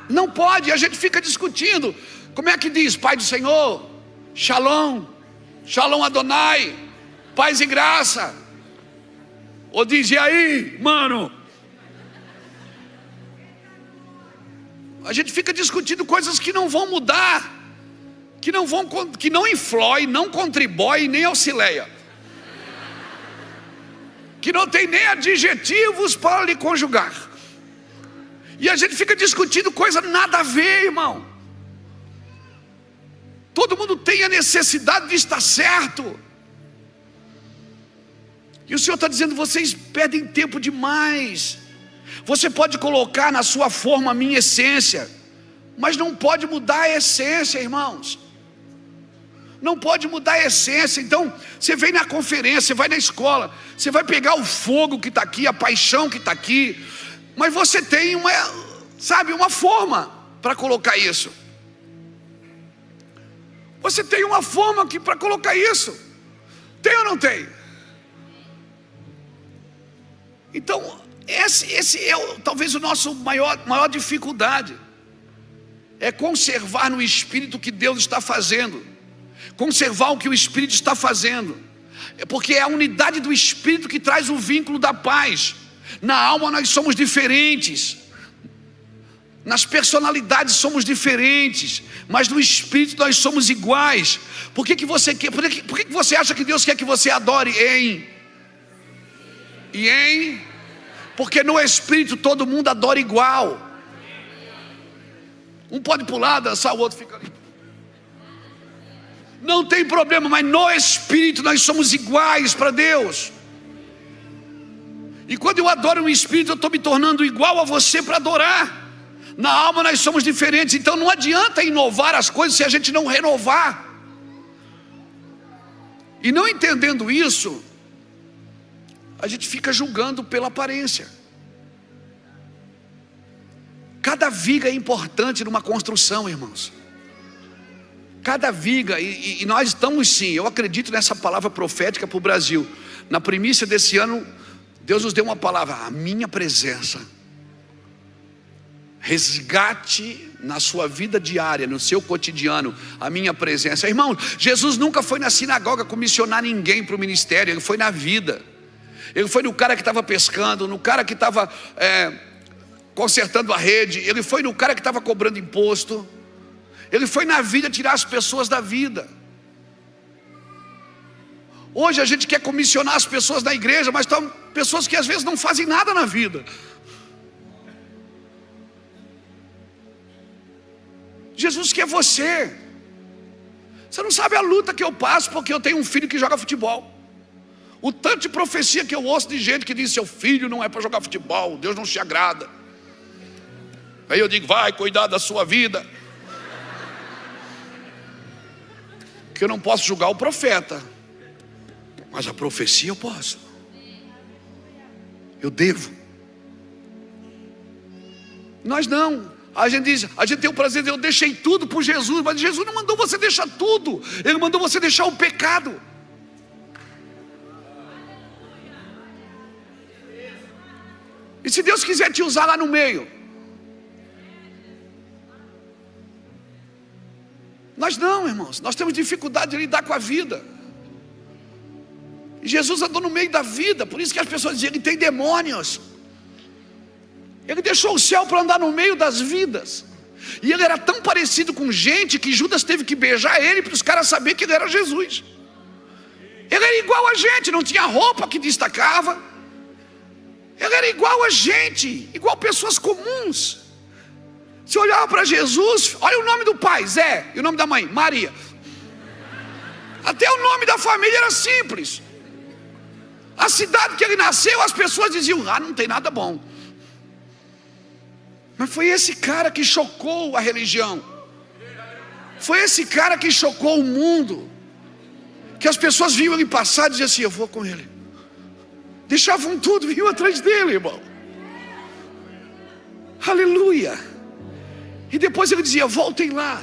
Não pode. A gente fica discutindo. Como é que diz? Pai do Senhor, Shalom, Shalom Adonai, paz e graça. Ou diz: e aí, mano? A gente fica discutindo coisas que não vão mudar, que não influi, não contribui, nem auxilia, que não tem nem adjetivos para lhe conjugar. E a gente fica discutindo coisa nada a ver, irmão. Todo mundo tem a necessidade de estar certo. E o Senhor está dizendo: vocês perdem tempo demais. Você pode colocar na sua forma a minha essência, mas não pode mudar a essência, irmãos. Não pode mudar a essência. Então, você vem na conferência, você vai na escola, você vai pegar o fogo que está aqui, a paixão que está aqui, mas você tem uma forma para colocar isso. Você tem uma forma aqui para colocar isso. Tem ou não tem? Então, esse é talvez o nosso maior dificuldade. É conservar no Espírito o que Deus está fazendo. Conservar o que o Espírito está fazendo. É porque é a unidade do Espírito que traz o vínculo da paz. Na alma nós somos diferentes, nas personalidades somos diferentes, mas no Espírito nós somos iguais. Por que você quer? Por que você acha que Deus quer que você adore porque no Espírito todo mundo adora igual. Um pode pular, dançar, o outro fica ali. Não tem problema, mas no Espírito nós somos iguais para Deus. E quando eu adoro o Espírito, eu estou me tornando igual a você para adorar. Na alma nós somos diferentes, então não adianta inovar as coisas se a gente não renovar. E não entendendo isso, a gente fica julgando pela aparência. Cada viga é importante numa construção, irmãos. Cada viga, e nós estamos sim, eu acredito nessa palavra profética para o Brasil. Na primícia desse ano, Deus nos deu uma palavra: a minha presença. Resgate na sua vida diária, no seu cotidiano, a minha presença. Irmão, Jesus nunca foi na sinagoga comissionar ninguém para o ministério. Ele foi na vida. Ele foi no cara que estava pescando, no cara que estava consertando a rede. Ele foi no cara que estava cobrando imposto. Ele foi na vida tirar as pessoas da vida. Hoje a gente quer comissionar as pessoas na igreja, mas são pessoas que às vezes não fazem nada na vida. Jesus quer você. Você não sabe a luta que eu passo porque eu tenho um filho que joga futebol. O tanto de profecia que eu ouço de gente que diz: seu filho não é para jogar futebol, Deus não se agrada. Aí eu digo: vai cuidar da sua vida. Porque eu não posso julgar o profeta, mas a profecia eu posso. Eu devo. Nós não. A gente diz, a gente tem o prazer de eu deixei tudo por Jesus, mas Jesus não mandou você deixar tudo. Ele mandou você deixar o pecado. E se Deus quiser te usar lá no meio? Nós não, irmãos. Nós temos dificuldade de lidar com a vida. E Jesus andou no meio da vida. Por isso que as pessoas dizem que tem demônios. Ele deixou o céu para andar no meio das vidas. E ele era tão parecido com gente que Judas teve que beijar ele para os caras saberem que ele era Jesus. Ele era igual a gente, não tinha roupa que destacava. Ele era igual a gente, igual pessoas comuns. Se olhava para Jesus, olha o nome do pai, Zé, e o nome da mãe, Maria. Até o nome da família era simples. A cidade que ele nasceu, as pessoas diziam, não tem nada bom. Mas foi esse cara que chocou a religião. Foi esse cara que chocou o mundo. Que as pessoas viam ele passar e diziam assim, eu vou com ele. Deixavam tudo, vinham atrás dele, irmão. Aleluia. E depois ele dizia, voltem lá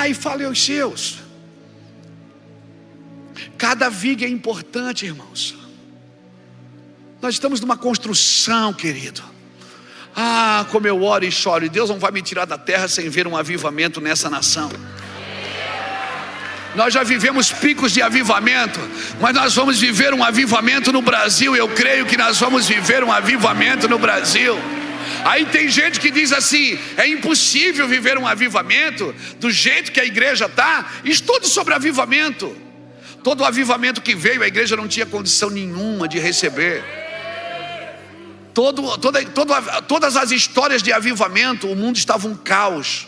e falem aos seus. Cada viga é importante, irmãos. Nós estamos numa construção, querido. Como eu oro e choro, e Deus não vai me tirar da terra sem ver um avivamento nessa nação. Nós já vivemos picos de avivamento, mas nós vamos viver um avivamento no Brasil. Eu creio que nós vamos viver um avivamento no Brasil. Aí tem gente que diz assim, é impossível viver um avivamento do jeito que a igreja está. Estude sobre avivamento. Todo o avivamento que veio, a igreja não tinha condição nenhuma de receber. Todas as histórias de avivamento, o mundo estava um caos.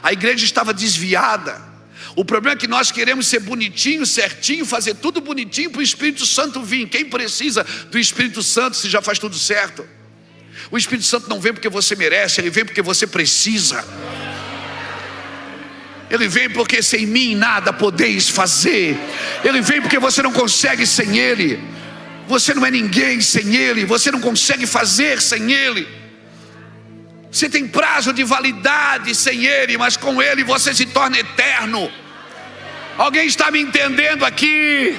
A igreja estava desviada. O problema é que nós queremos ser bonitinho, certinho, fazer tudo bonitinho para o Espírito Santo vir. Quem precisa do Espírito Santo se já faz tudo certo? O Espírito Santo não vem porque você merece, ele vem porque você precisa. Ele vem porque sem mim nada podeis fazer. Ele vem porque você não consegue sem ele. Você não é ninguém sem ele. Você não consegue fazer sem ele. Você tem prazo de validade sem ele, mas com ele você se torna eterno. Alguém está me entendendo aqui?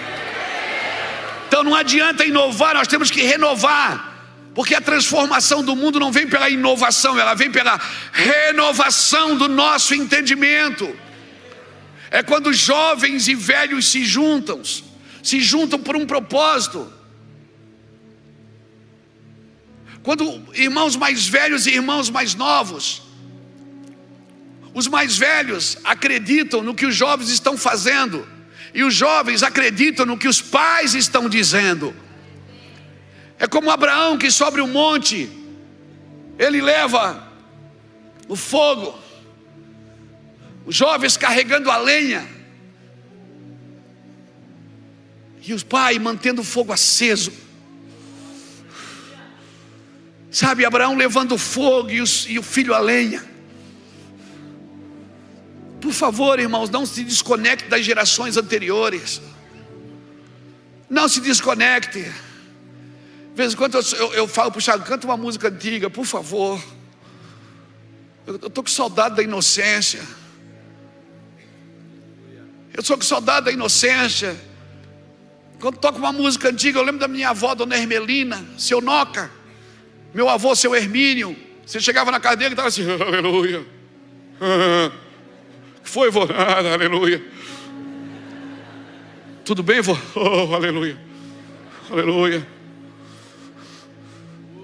Então não adianta inovar, nós temos que renovar. Porque a transformação do mundo não vem pela inovação, ela vem pela renovação do nosso entendimento. É quando jovens e velhos se juntam por um propósito. Quando irmãos mais velhos e irmãos mais novos, os mais velhos acreditam no que os jovens estão fazendo, e os jovens acreditam no que os pais estão dizendo. É como Abraão que sobe o monte, ele leva o fogo, os jovens carregando a lenha, e os pais mantendo o fogo aceso. Sabe, Abraão levando o fogo e o filho a lenha. Por favor, irmãos, não se desconecte das gerações anteriores. Não se desconecte. De vez em quando eu falo para o Thiago, canta uma música antiga, por favor. Eu estou com saudade da inocência. Eu estou com saudade da inocência. Quando toco uma música antiga, eu lembro da minha avó, Dona Hermelina, seu Noca. Meu avô, seu Hermínio. Você chegava na casa dele e estava assim, aleluia. Foi, vô? Aleluia. Tudo bem, vô? Oh, aleluia. Aleluia.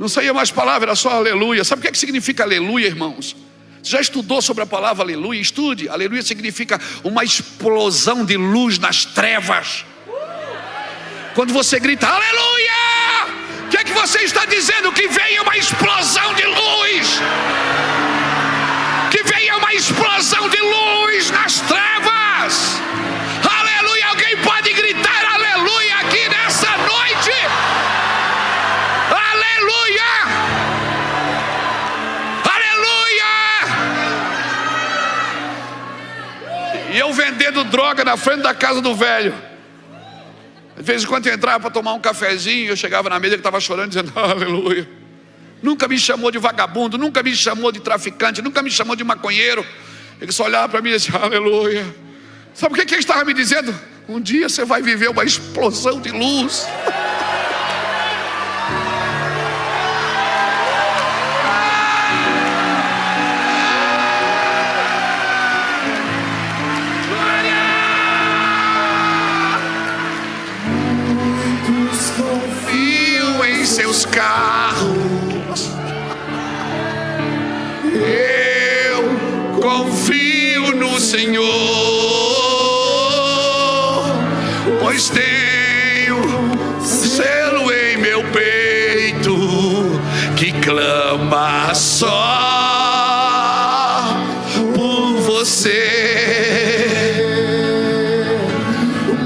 Não saía mais palavra, era só aleluia. Sabe o que significa aleluia, irmãos? Você já estudou sobre a palavra aleluia? Estude. Aleluia significa uma explosão de luz nas trevas. Quando você grita aleluia, o que é que você está dizendo? Que venha uma explosão de luz. Que venha uma explosão de luz nas trevas. Aleluia. Alguém pode gritar aleluia aqui nessa noite? Aleluia. Aleluia. E eu vendendo droga na frente da casa do velho. De vez em quando eu entrava para tomar um cafezinho, eu chegava na mesa, ele estava chorando, dizendo aleluia. Nunca me chamou de vagabundo, nunca me chamou de traficante, nunca me chamou de maconheiro. Ele só olhava para mim e dizia aleluia. Sabe o que ele estava me dizendo? Um dia você vai viver uma explosão de luz. Muitos confiam em seus carros. Eu confio no Senhor, pois tenho selo em meu peito que clama só por você.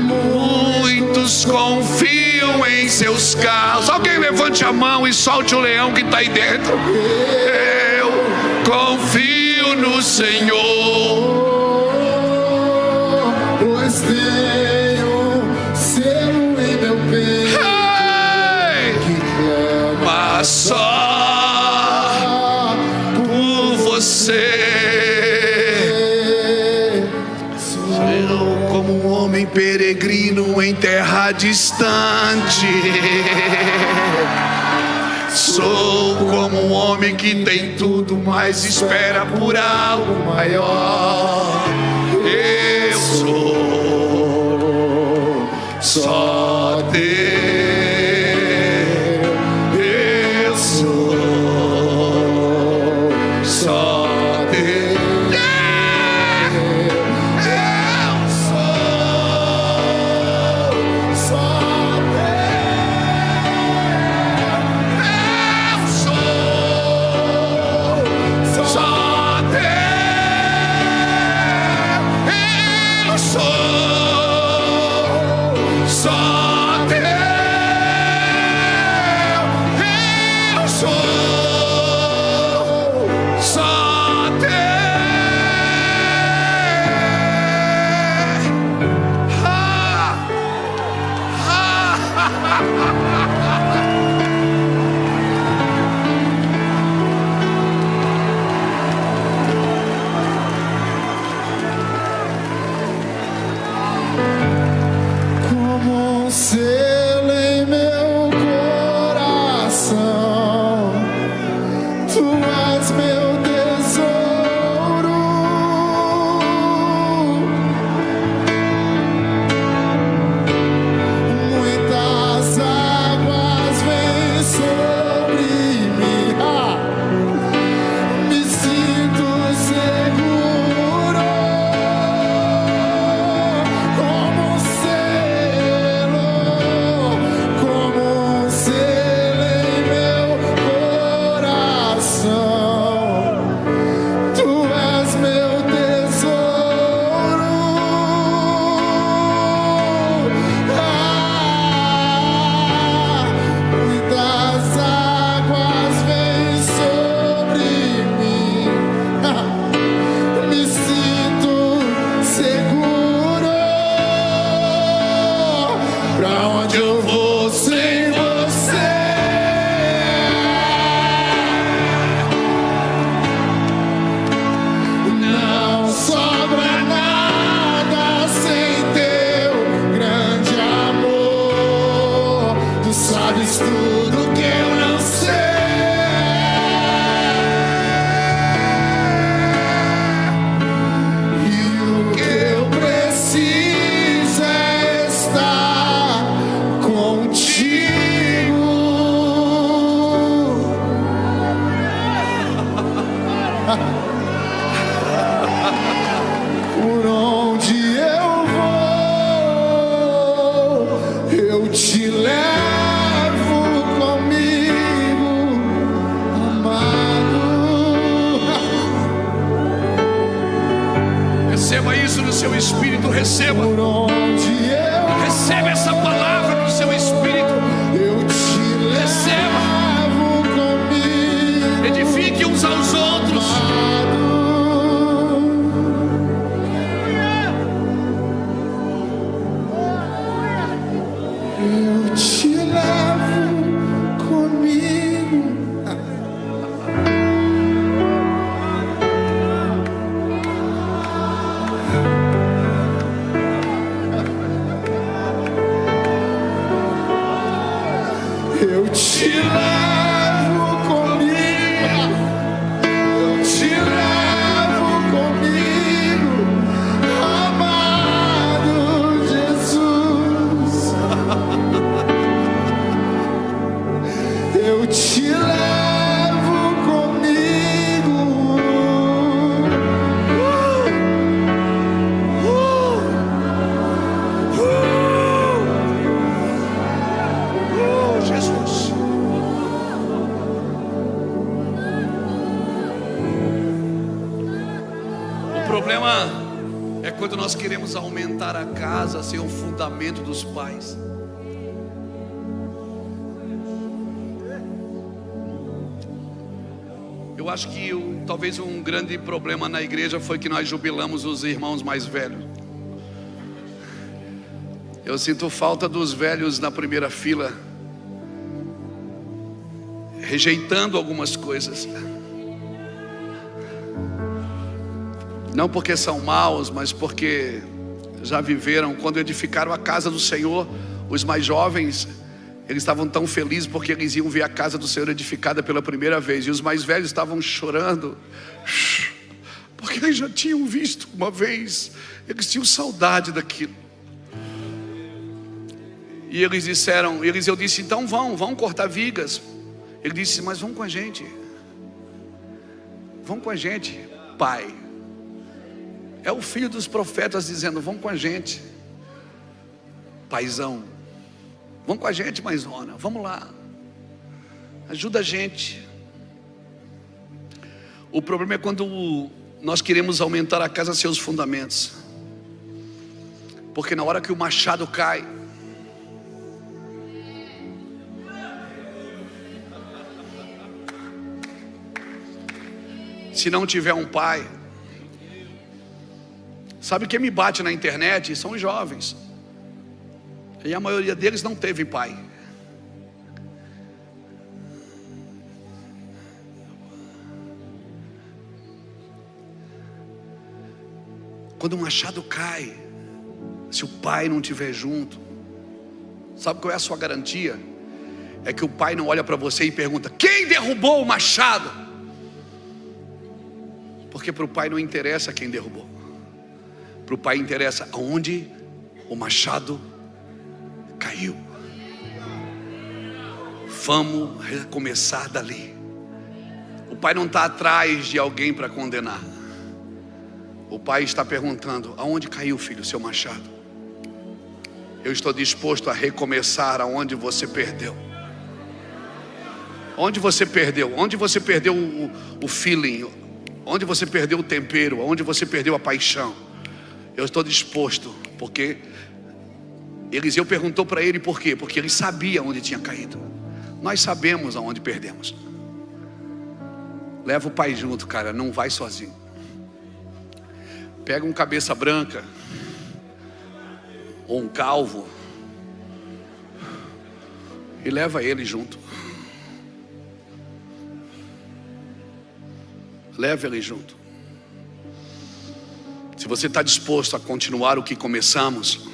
Muitos confiam em seus carros. Alguém levante a mão e solte o leão que está aí dentro. Eu confio no Senhor, pois tenho selo em meu peito que clama só por você. Sou como um homem peregrino em terra distante. Sou como um homem que tem tudo, mas espera por algo maior. Eu sou só Deus. Eu sou só Deus. Eu sou só selo em meu coração, tu és meu tesouro. Muitas águas vêm sobre mim, me sinto seguro, como um selo em meu coração. Tu és meu tesouro. Muitas águas vêm sobre mim, me sinto seguro. Pra onde eu vou sem você? Não sobra nada sem teu grande amor. Tu sabes tudo que eu não sei. E o que eu preciso é estar contigo. Por onde eu vou, eu te levo comigo, amado. Receba isso no seu espírito, receba. Por onde eu Receba essa palavra no seu espírito. eu te Receba. levo comigo, Edifique uns aos outros. amado. Eu te levo comigo. Eu te levo comigo. Eu te levo comigo, amado Jesus. Eu te levo comigo. Jesus. O problema é quando nós queremos aumentar a casa sem o fundamento dos pais. Eu acho que talvez um grande problema na igreja foi que nós jubilamos os irmãos mais velhos. Eu sinto falta dos velhos na primeira fila, rejeitando algumas coisas. Não porque são maus, mas porque já viveram. Quando edificaram a casa do Senhor, os mais jovens, eles estavam tão felizes porque eles iam ver a casa do Senhor edificada pela primeira vez. E os mais velhos estavam chorando, porque eles já tinham visto uma vez. Eles tinham saudade daquilo. E eles disseram, eu disse, então vão cortar vigas. Ele disse, mas vão com a gente. Vão com a gente, pai. É o filho dos profetas dizendo, vão com a gente, paizão. Vão com a gente, maizona, vamos lá. Ajuda a gente. O problema é quando nós queremos aumentar a casa sem os fundamentos. Porque na hora que o machado cai, se não tiver um pai. Sabe quem me bate na internet? São os jovens. E a maioria deles não teve pai. Quando o machado cai, se o pai não estiver junto, sabe qual é a sua garantia? É que o pai não olha para você e pergunta, quem derrubou o machado? Porque para o pai não interessa quem derrubou. Para o pai interessa aonde o machado caiu. Vamos recomeçar dali. O pai não está atrás de alguém para condenar. O pai está perguntando, aonde caiu, filho, seu machado? Eu estou disposto a recomeçar aonde você perdeu. Onde você perdeu? Onde você perdeu o feeling? Onde você perdeu o tempero? Onde você perdeu a paixão? Eu estou disposto, porque Eliseu perguntou para ele por quê? Porque ele sabia onde tinha caído. Nós sabemos aonde perdemos. Leva o pai junto, cara, não vai sozinho. Pega um cabeça branca ou um calvo e leva ele junto. Leve ele junto. Se você está disposto a continuar o que começamos,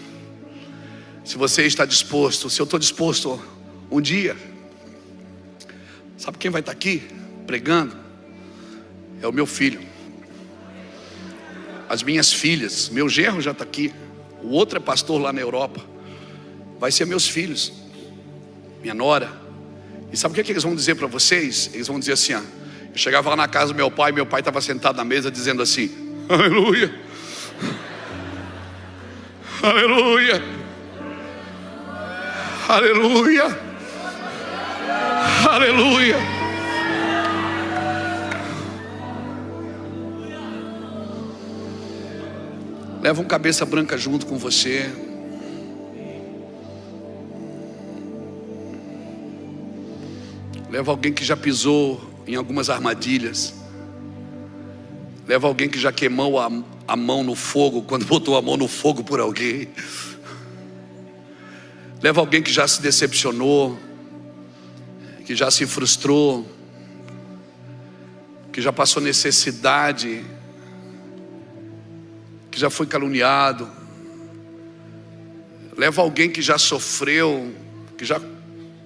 se você está disposto, se eu estou disposto um dia, sabe quem vai estar aqui pregando? É o meu filho, as minhas filhas, meu genro já está aqui, o outro é pastor lá na Europa, vai ser meus filhos, minha nora. E sabe o que eles vão dizer para vocês? Eles vão dizer assim, ó, eu chegava lá na casa do meu pai estava sentado na mesa dizendo assim, aleluia, aleluia, aleluia, aleluia. Leva um cabeça branca junto com você. Leva alguém que já pisou em algumas armadilhas. Leva alguém que já queimou a mão no fogo, quando botou a mão no fogo por alguém. Leva alguém que já se decepcionou, que já se frustrou, que já passou necessidade, que já foi caluniado. Leva alguém que já sofreu, que já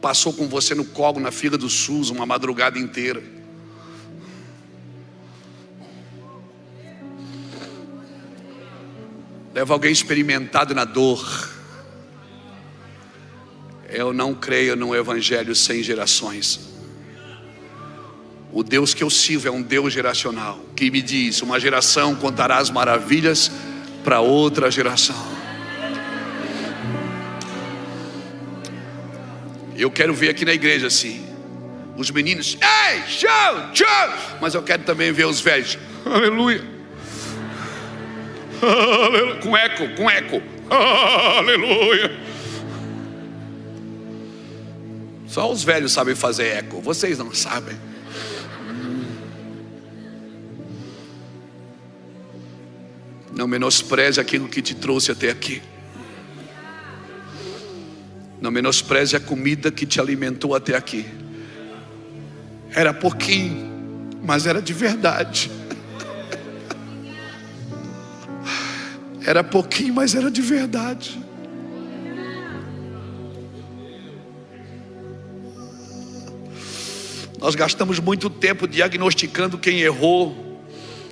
passou com você no colo, na fila do SUS, uma madrugada inteira. Leva alguém experimentado na dor. Eu não creio num evangelho sem gerações. O Deus que eu sirvo é um Deus geracional, que me diz: uma geração contará as maravilhas para outra geração. Eu quero ver aqui na igreja assim, os meninos, ei, show, show. Mas eu quero também ver os velhos, aleluia, aleluia, com eco, aleluia. Só os velhos sabem fazer eco, vocês não sabem. Não menospreze aquilo que te trouxe até aqui. Não menospreze a comida que te alimentou até aqui. Era pouquinho, mas era de verdade. Era pouquinho, mas era de verdade. Nós gastamos muito tempo diagnosticando quem errou,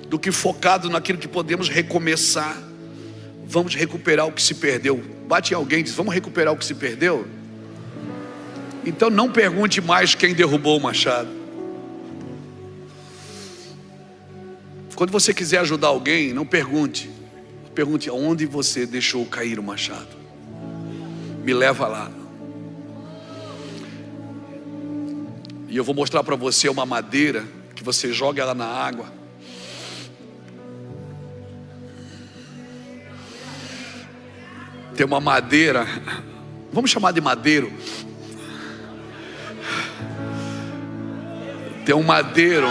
do que focado naquilo que podemos recomeçar. Vamos recuperar o que se perdeu. Bate em alguém e diz: vamos recuperar o que se perdeu? Então não pergunte mais quem derrubou o machado. Quando você quiser ajudar alguém, não pergunte. Pergunte aonde você deixou cair o machado. Me leva lá. E eu vou mostrar para você uma madeira que você joga ela na água. Tem uma madeira, vamos chamar de madeiro. Tem um madeiro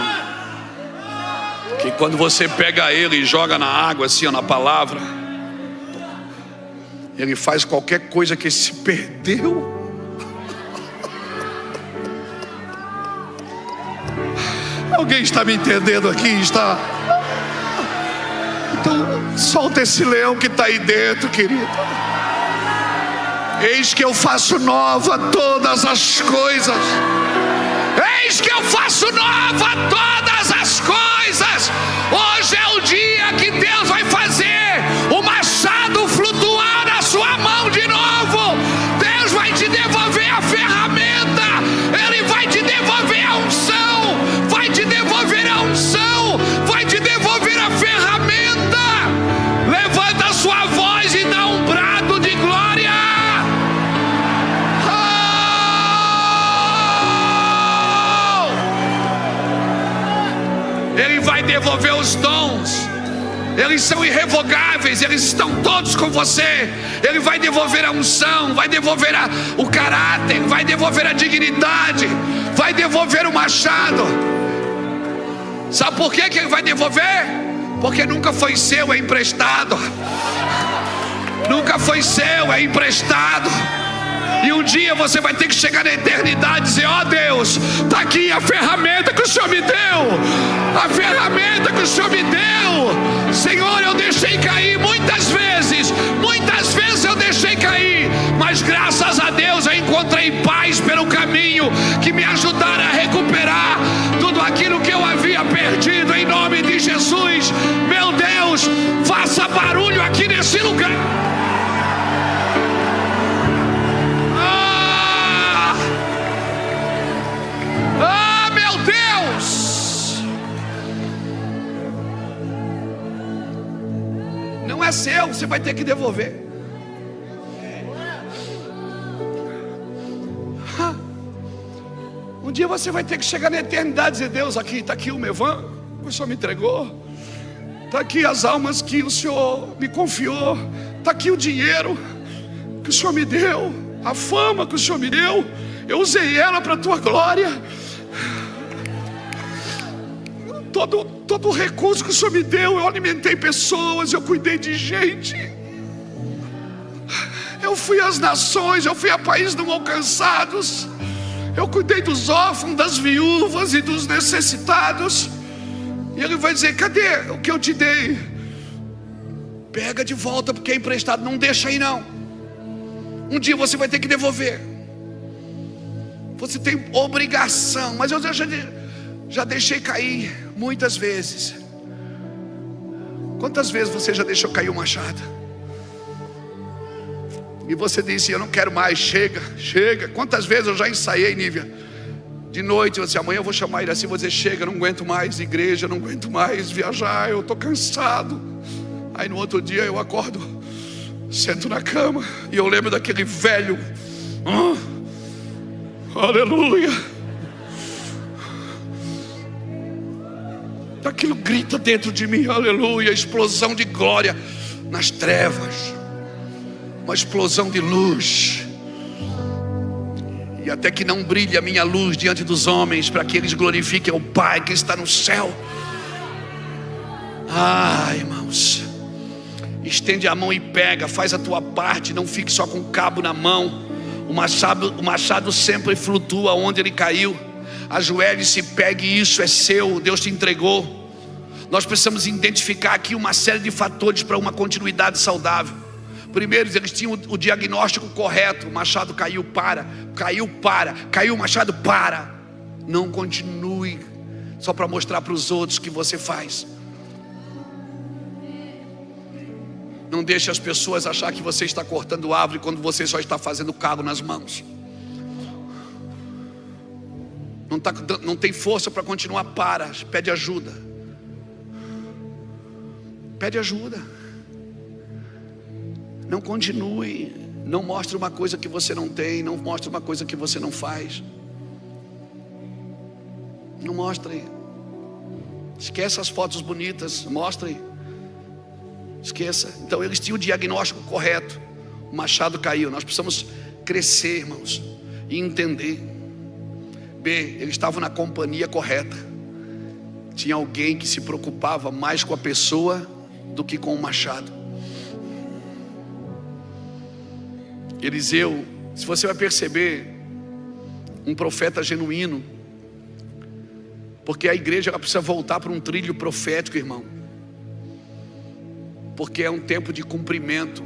que quando você pega ele e joga na água assim, ó, na palavra, ele faz qualquer coisa que se perdeu. Alguém está me entendendo aqui? Está? Então solta esse leão que está aí dentro, querido. Eis que eu faço nova todas as coisas. Eis que eu faço nova todas as coisas. Hoje é o dia que Deus vai fazer o machado flutuar na sua mão de novo. Deus vai te devolver a ferramenta. Ele vai te devolver a unção. Vai te devolver a unção. Vai te devolver a ferramenta. Levanta a sua voz e dá um brado de glória. Ele vai devolver os dons. Eles são irrevogáveis, eles estão todos com você. Ele vai devolver a unção, vai devolver o caráter, vai devolver a dignidade, vai devolver o machado. Sabe por que ele vai devolver? Porque nunca foi seu, é emprestado. Nunca foi seu, é emprestado. E um dia você vai ter que chegar na eternidade e dizer: ó Deus, está aqui a ferramenta que o Senhor me deu. A ferramenta que o Senhor me deu. Senhor, eu deixei cair muitas vezes eu deixei cair, mas graças a Deus eu encontrei paz pelo caminho, que me ajudaram a recuperar tudo aquilo que eu havia perdido. Em nome de Jesus, meu Deus, faça barulho aqui nesse lugar. Meu Deus! Não é seu, você vai ter que devolver. Um dia você vai ter que chegar na eternidade e dizer: Deus, aqui está aqui o meu van, o Senhor me entregou. Está aqui as almas que o Senhor me confiou. Está aqui o dinheiro que o Senhor me deu, a fama que o Senhor me deu. Eu usei ela para a tua glória. Todo o recurso que o Senhor me deu, eu alimentei pessoas, eu cuidei de gente. Eu fui às nações, eu fui a países não alcançados. Eu cuidei dos órfãos, das viúvas e dos necessitados. E Ele vai dizer: cadê o que eu te dei? Pega de volta, porque é emprestado. Não deixa aí não. Um dia você vai ter que devolver. Você tem obrigação. Mas eu já deixei cair muitas vezes. Quantas vezes você já deixou cair o machado? E você disse: eu não quero mais, chega, chega. Quantas vezes eu já ensaiei, Nívia? De noite, eu disse: amanhã eu vou chamar ele assim, vou dizer: chega, não aguento mais igreja, não aguento mais viajar, eu estou cansado. Aí no outro dia eu acordo, sento na cama e eu lembro daquele velho, aleluia, daquilo grita dentro de mim, aleluia, explosão de glória nas trevas, uma explosão de luz. E até que não brilhe a minha luz diante dos homens, para que eles glorifiquem ao Pai que está no céu. Irmãos, estende a mão e pega, faz a tua parte, não fique só com o cabo na mão. O machado sempre flutua onde ele caiu. Ajoelhe-se, pegue isso, é seu, Deus te entregou. Nós precisamos identificar aqui uma série de fatores para uma continuidade saudável. Primeiro, eles tinham o diagnóstico correto. O machado caiu, caiu o machado, para. Não continue só para mostrar para os outros que você faz. Não deixe as pessoas achar que você está cortando árvore quando você só está fazendo calo nas mãos. Não tem força para continuar, para. Pede ajuda. Pede ajuda. Não continue. Não mostre uma coisa que você não tem. Não mostre uma coisa que você não faz. Não mostre. Esqueça as fotos bonitas. Mostre. Esqueça. Então eles tinham o diagnóstico correto. O machado caiu. Nós precisamos crescer, irmãos, e entender. B, eles estavam na companhia correta. Tinha alguém que se preocupava mais com a pessoa do que com o machado. Eliseu, se você vai perceber, um profeta genuíno, porque a igreja ela precisa voltar para um trilho profético, irmão, porque é um tempo de cumprimento.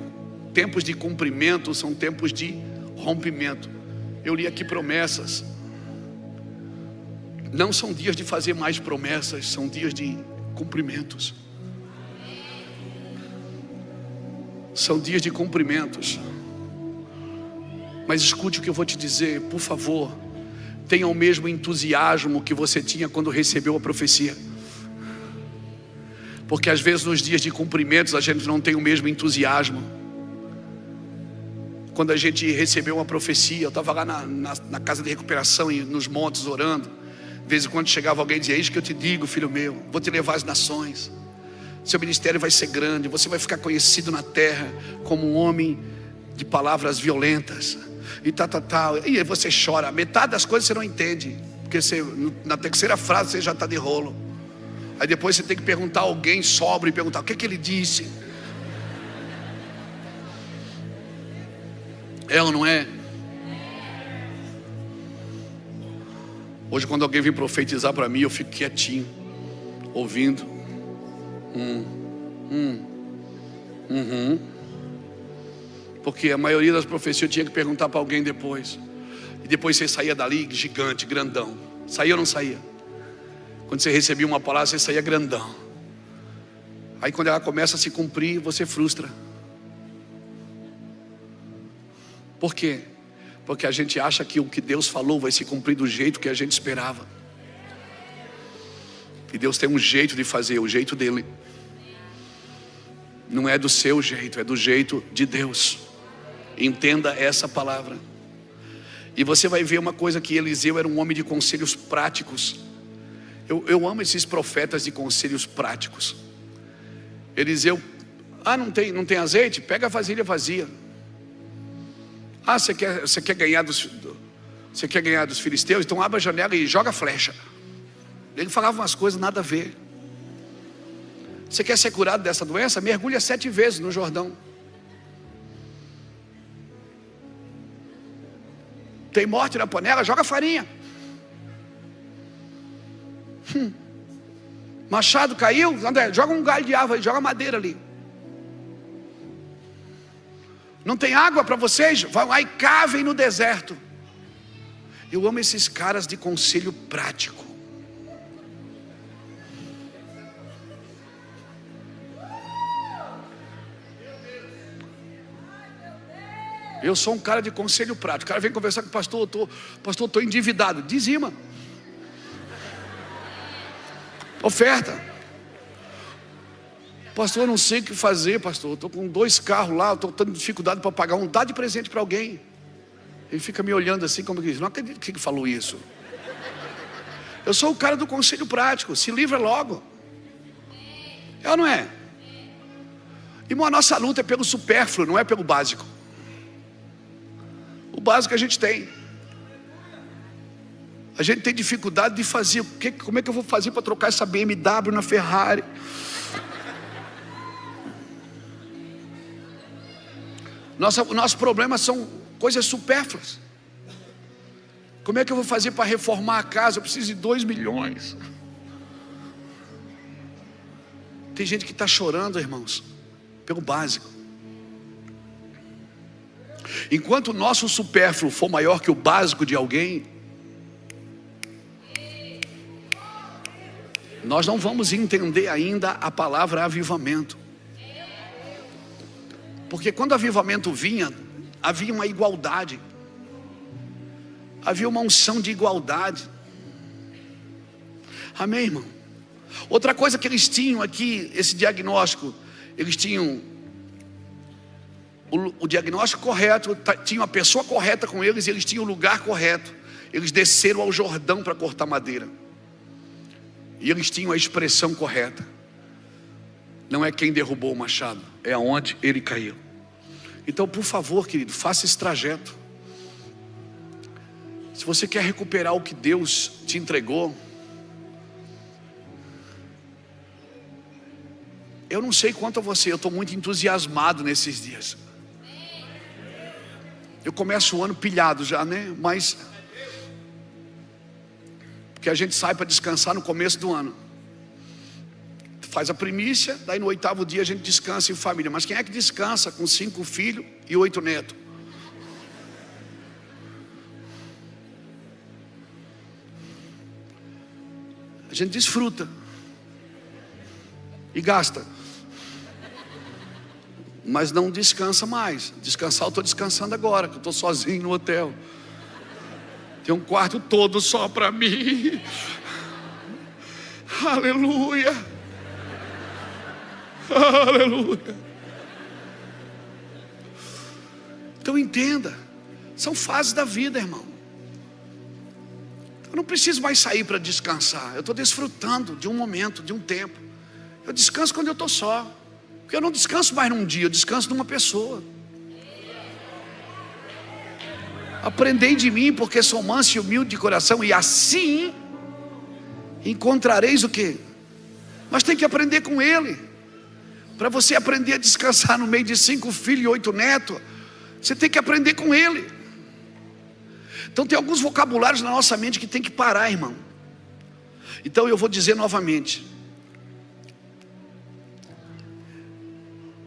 Tempos de cumprimento são tempos de rompimento. Eu li aqui promessas. Não são dias de fazer mais promessas, são dias de cumprimentos. São dias de cumprimentos. Mas escute o que eu vou te dizer, por favor. Tenha o mesmo entusiasmo que você tinha quando recebeu a profecia. Porque às vezes nos dias de cumprimentos a gente não tem o mesmo entusiasmo. Quando a gente recebeu uma profecia, eu estava lá na casa de recuperação e nos montes orando. De vez em quando chegava alguém e dizia: eis que eu te digo, filho meu, vou te levar às nações. Seu ministério vai ser grande, você vai ficar conhecido na terra como um homem de palavras violentas. E tal. E aí você chora. Metade das coisas você não entende, porque na terceira frase você já está de rolo. Aí depois você tem que perguntar a alguém sóbrio e perguntar: o que ele disse? É ou não é? Hoje quando alguém vem profetizar para mim, eu fico quietinho, ouvindo. Porque a maioria das profecias eu tinha que perguntar para alguém depois. E depois você saía dali gigante, grandão. Saía ou não saía? Quando você recebia uma palavra, você saía grandão. Aí quando ela começa a se cumprir, você frustra. Por quê? Porque a gente acha que o que Deus falou vai se cumprir do jeito que a gente esperava. E Deus tem um jeito de fazer, o jeito dele. Não é do seu jeito, é do jeito de Deus. Entenda essa palavra. E você vai ver uma coisa, que Eliseu era um homem de conselhos práticos. Eu amo esses profetas de conselhos práticos. Eliseu: não tem azeite? Pega a vasilha vazia. Você quer ganhar dos filisteus? Então abre a janela e joga a flecha. Ele falava umas coisas nada a ver. Você quer ser curado dessa doença? Mergulha 7 vezes no Jordão. Tem morte na panela, joga farinha. Machado caiu, André, joga um galho de árvore, joga madeira ali. Não tem água para vocês? Vão lá e cavem no deserto. Eu amo esses caras de conselho prático. Eu sou um cara de conselho prático. O cara vem conversar com o pastor, pastor, estou endividado. Dizima. Oferta. Pastor, eu não sei o que fazer, pastor. Estou com 2 carros lá, estou tendo dificuldade para pagar um. Dá de presente para alguém. Ele fica me olhando assim, como que diz, não acredito que falou isso. Eu sou o cara do conselho prático. Se livra logo. É ou não é? Irmão, a nossa luta é pelo supérfluo, não é pelo básico. O básico a gente tem. A gente tem dificuldade de fazer. Como é que eu vou fazer para trocar essa BMW na Ferrari? Nosso problema são coisas supérfluas. Como é que eu vou fazer para reformar a casa? Eu preciso de 2 milhões. Tem gente que está chorando, irmãos, pelo básico. Enquanto o nosso supérfluo for maior que o básico de alguém, nós não vamos entender ainda a palavra avivamento. Porque quando o avivamento vinha, havia uma igualdade. Havia uma unção de igualdade. Amém, irmão? Outra coisa que eles tinham aqui, esse diagnóstico, eles tinham o diagnóstico correto, tinham a pessoa correta com eles, e eles tinham o lugar correto. Eles desceram ao Jordão para cortar madeira. E eles tinham a expressão correta. Não é quem derrubou o machado, é aonde ele caiu. Então, por favor, querido, faça esse trajeto. Se você quer recuperar o que Deus te entregou, eu não sei quanto a você, eu estou muito entusiasmado nesses dias. Eu começo o ano pilhado já, né? Mas porque a gente sai para descansar no começo do ano. Faz a primícia, daí no 8º dia a gente descansa em família. Mas quem é que descansa com 5 filhos e 8 netos? A gente desfruta e gasta, mas não descansa mais. Descansar eu estou descansando agora, que eu estou sozinho no hotel. Tem um quarto todo só para mim. Aleluia. Aleluia. Então entenda, são fases da vida, irmão. Eu não preciso mais sair para descansar. Eu estou desfrutando de um momento, de um tempo. Eu descanso quando eu estou só. Porque eu não descanso mais num dia, eu descanso numa pessoa. Aprendei de mim, porque sou manso e humilde de coração, e assim encontrareis o quê? Mas tem que aprender com ele. Para você aprender a descansar no meio de 5 filhos e 8 netos, você tem que aprender com ele. Então tem alguns vocabulários na nossa mente que tem que parar, irmão. Então eu vou dizer novamente: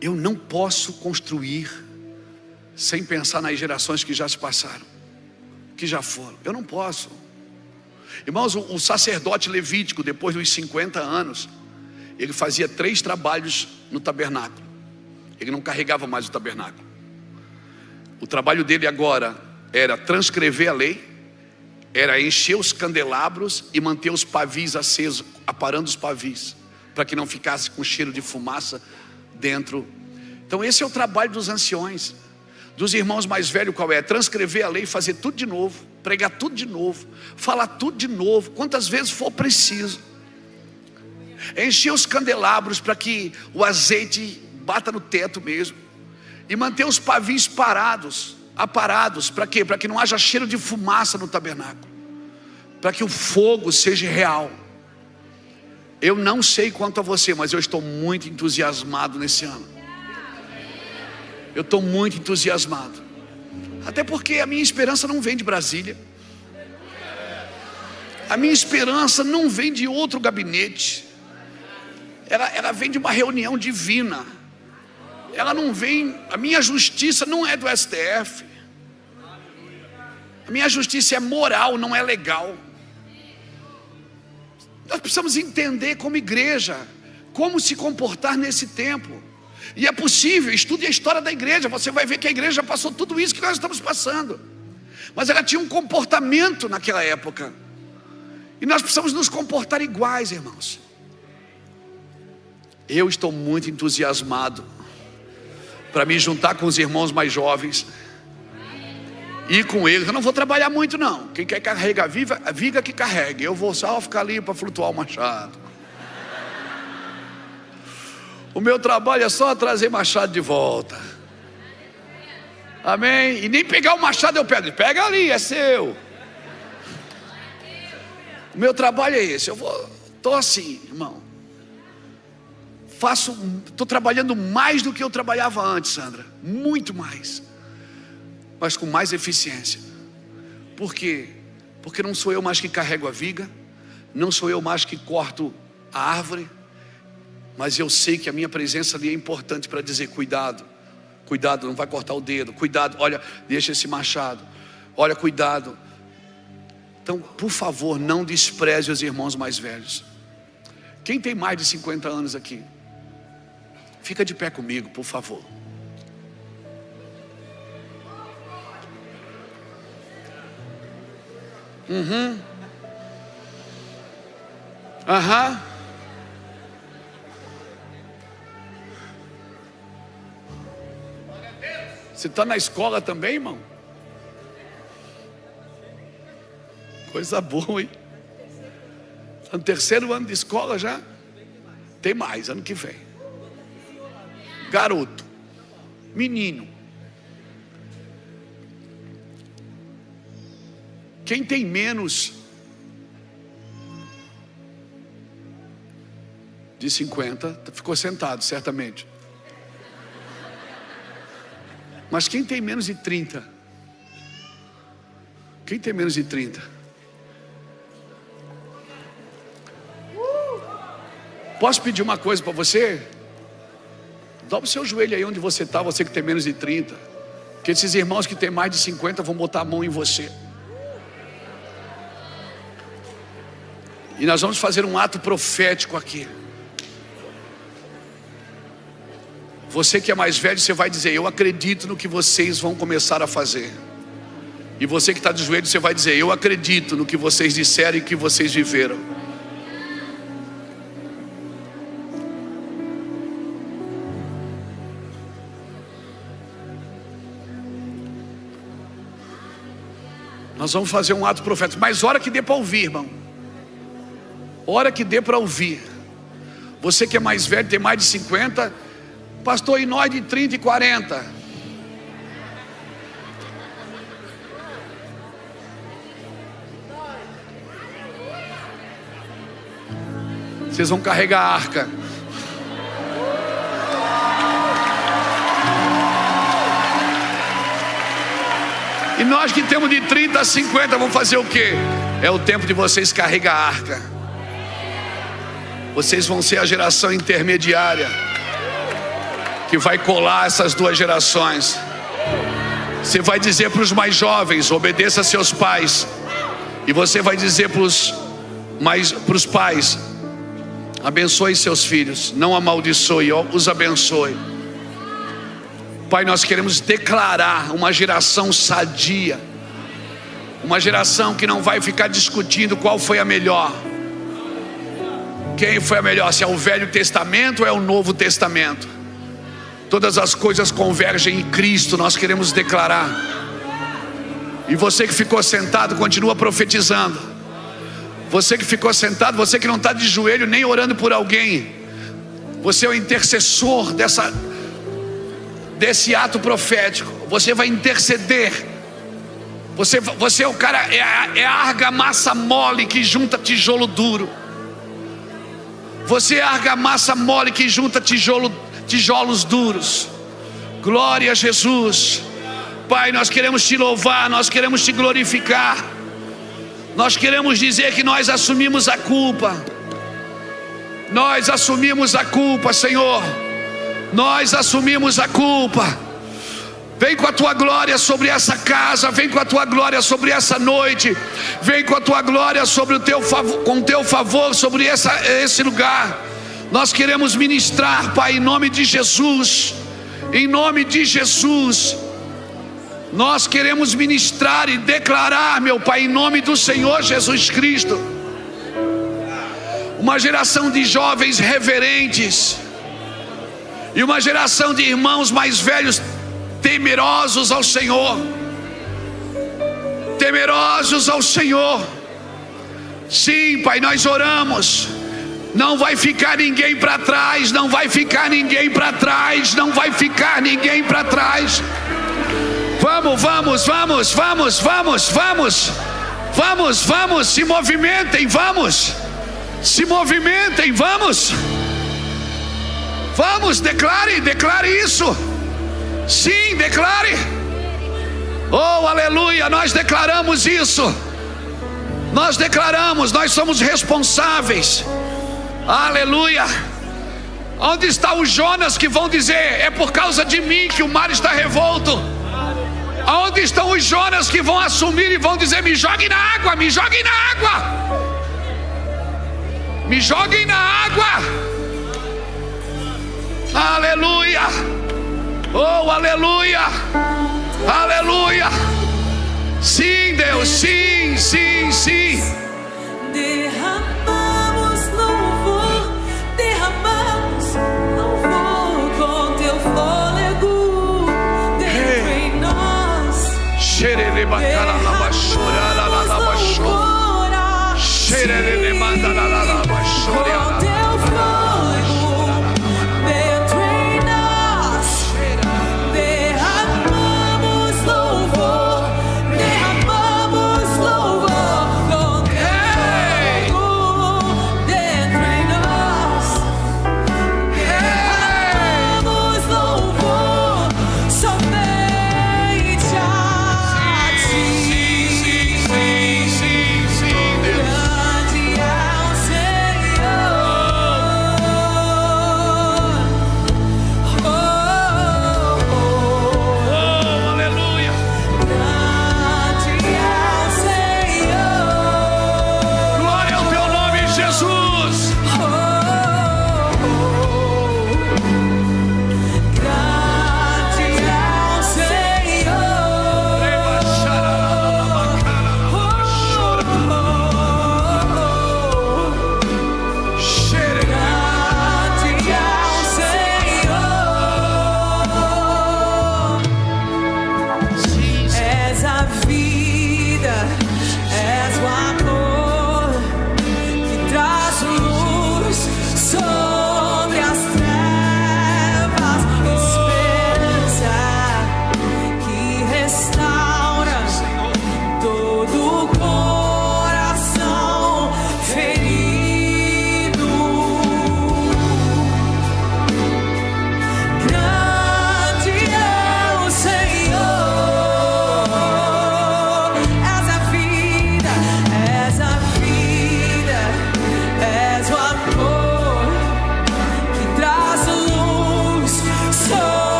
eu não posso construir sem pensar nas gerações que já se passaram, que já foram. Eu não posso. Irmãos, o sacerdote levítico, depois dos 50 anos, ele fazia 3 trabalhos no tabernáculo. Ele não carregava mais o tabernáculo. O trabalho dele agora era transcrever a lei, era encher os candelabros e manter os pavis acesos, aparando os pavis, para que não ficasse com cheiro de fumaça dentro. Então esse é o trabalho dos anciões, dos irmãos mais velhos. Qual é? Transcrever a lei, fazer tudo de novo, pregar tudo de novo, falar tudo de novo, quantas vezes for preciso. Encher os candelabros para que o azeite bata no teto mesmo, e manter os pavis aparados, para quê? Para que não haja cheiro de fumaça no tabernáculo, para que o fogo seja real. Eu não sei quanto a você, mas eu estou muito entusiasmado nesse ano. Eu estou muito entusiasmado. Até porque a minha esperança não vem de Brasília. A minha esperança não vem de outro gabinete. Ela vem de uma reunião divina. Ela não vem, a minha justiça não é do STF. A minha justiça é moral, não é legal. Nós precisamos entender como igreja, como se comportar nesse tempo. E é possível, estude a história da igreja, você vai ver que a igreja passou tudo isso que nós estamos passando. Mas ela tinha um comportamento naquela época. E nós precisamos nos comportar iguais, irmãos. Eu estou muito entusiasmado para me juntar com os irmãos mais jovens. E com eles, eu não vou trabalhar muito não. Quem quer carregar a viga que carregue. Eu vou só ficar ali para flutuar o machado. O meu trabalho é só trazer machado de volta. Amém? E nem pegar o machado eu pego. Pega ali, é seu. O meu trabalho é esse. Estou assim, irmão. Estou trabalhando mais do que eu trabalhava antes, Sandra. Muito mais. Mas com mais eficiência. Por quê? Porque não sou eu mais que carrego a viga, não sou eu mais que corto a árvore, mas eu sei que a minha presença ali é importante para dizer: cuidado, cuidado, não vai cortar o dedo, cuidado, olha, deixa esse machado, olha, cuidado. Então, por favor, não despreze os irmãos mais velhos. Quem tem mais de 50 anos aqui? Fica de pé comigo, por favor. Você está na escola também, irmão? Coisa boa, hein? Está no terceiro ano de escola já? Tem mais, ano que vem. Garoto, menino. Quem tem menos de 50 ficou sentado, certamente. Mas quem tem menos de 30? Quem tem menos de 30? Posso pedir uma coisa para você? Dobra o seu joelho aí onde você está, você que tem menos de 30. Porque esses irmãos que tem mais de 50 vão botar a mão em você. E nós vamos fazer um ato profético aqui. Você que é mais velho, você vai dizer: eu acredito no que vocês vão começar a fazer. E você que está de joelho, você vai dizer: eu acredito no que vocês disseram e que vocês viveram. Nós vamos fazer um ato profético. Mas hora que dê para ouvir, irmão. Hora que dê para ouvir. Você que é mais velho, tem mais de 50, pastor, e nós de 30 e 40? Vocês vão carregar a arca. E nós que temos de 30 a 50 vamos fazer o quê? É o tempo de vocês carregar a arca. Vocês vão ser a geração intermediária que vai colar essas duas gerações. Você vai dizer para os mais jovens: obedeça a seus pais. E você vai dizer para os pais: abençoe seus filhos, não amaldiçoe, os abençoe. Pai, nós queremos declarar uma geração sadia, uma geração que não vai ficar discutindo qual foi a melhor. Quem foi a melhor? Se é o Velho Testamento ou é o Novo Testamento? Todas as coisas convergem em Cristo, nós queremos declarar. E você que ficou sentado, continua profetizando. Você que ficou sentado, você que não está de joelho nem orando por alguém, você é o intercessor desse ato profético. Você vai interceder. Você é o cara, é a argamassa mole que junta tijolo duro. Você é a argamassa mole que junta tijolos duros. Glória a Jesus. Pai, nós queremos te louvar, nós queremos te glorificar. Nós queremos dizer que nós assumimos a culpa. Nós assumimos a culpa, Senhor. Nós assumimos a culpa. Vem com a tua glória sobre essa casa, vem com a tua glória sobre essa noite, vem com a tua glória sobre o teu favor, com o teu favor sobre esse lugar. Nós queremos ministrar, Pai, em nome de Jesus. Em nome de Jesus. Nós queremos ministrar e declarar, meu Pai, em nome do Senhor Jesus Cristo, uma geração de jovens reverentes e uma geração de irmãos mais velhos temerosos ao Senhor. Temerosos ao Senhor. Sim, Pai, nós oramos. Não vai ficar ninguém para trás, não vai ficar ninguém para trás, não vai ficar ninguém para trás. Vamos, vamos, vamos, vamos, vamos, vamos, vamos, vamos, se movimentem, vamos, se movimentem, vamos, vamos, declare, declare isso, sim, declare, oh, aleluia, nós declaramos isso, nós declaramos, nós somos responsáveis, aleluia. Onde está o Jonas que vão dizer, é por causa de mim que o mar está revolto? Aonde estão os Jonas que vão assumir e vão dizer, me joguem na água, me joguem na água, me joguem na água, aleluia, oh, aleluia, aleluia, sim, Deus, sim, sim, sim. Derramamos louvor, derramamos louvor com teu fôlego dentro em nós.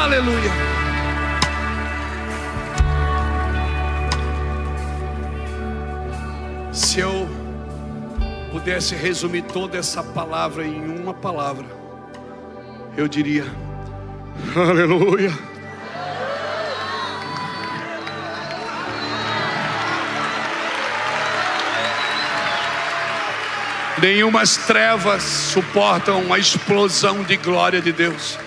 Aleluia. Se eu pudesse resumir toda essa palavra em uma palavra, eu diria: aleluia. Nenhumas trevas suportam a explosão de glória de Deus.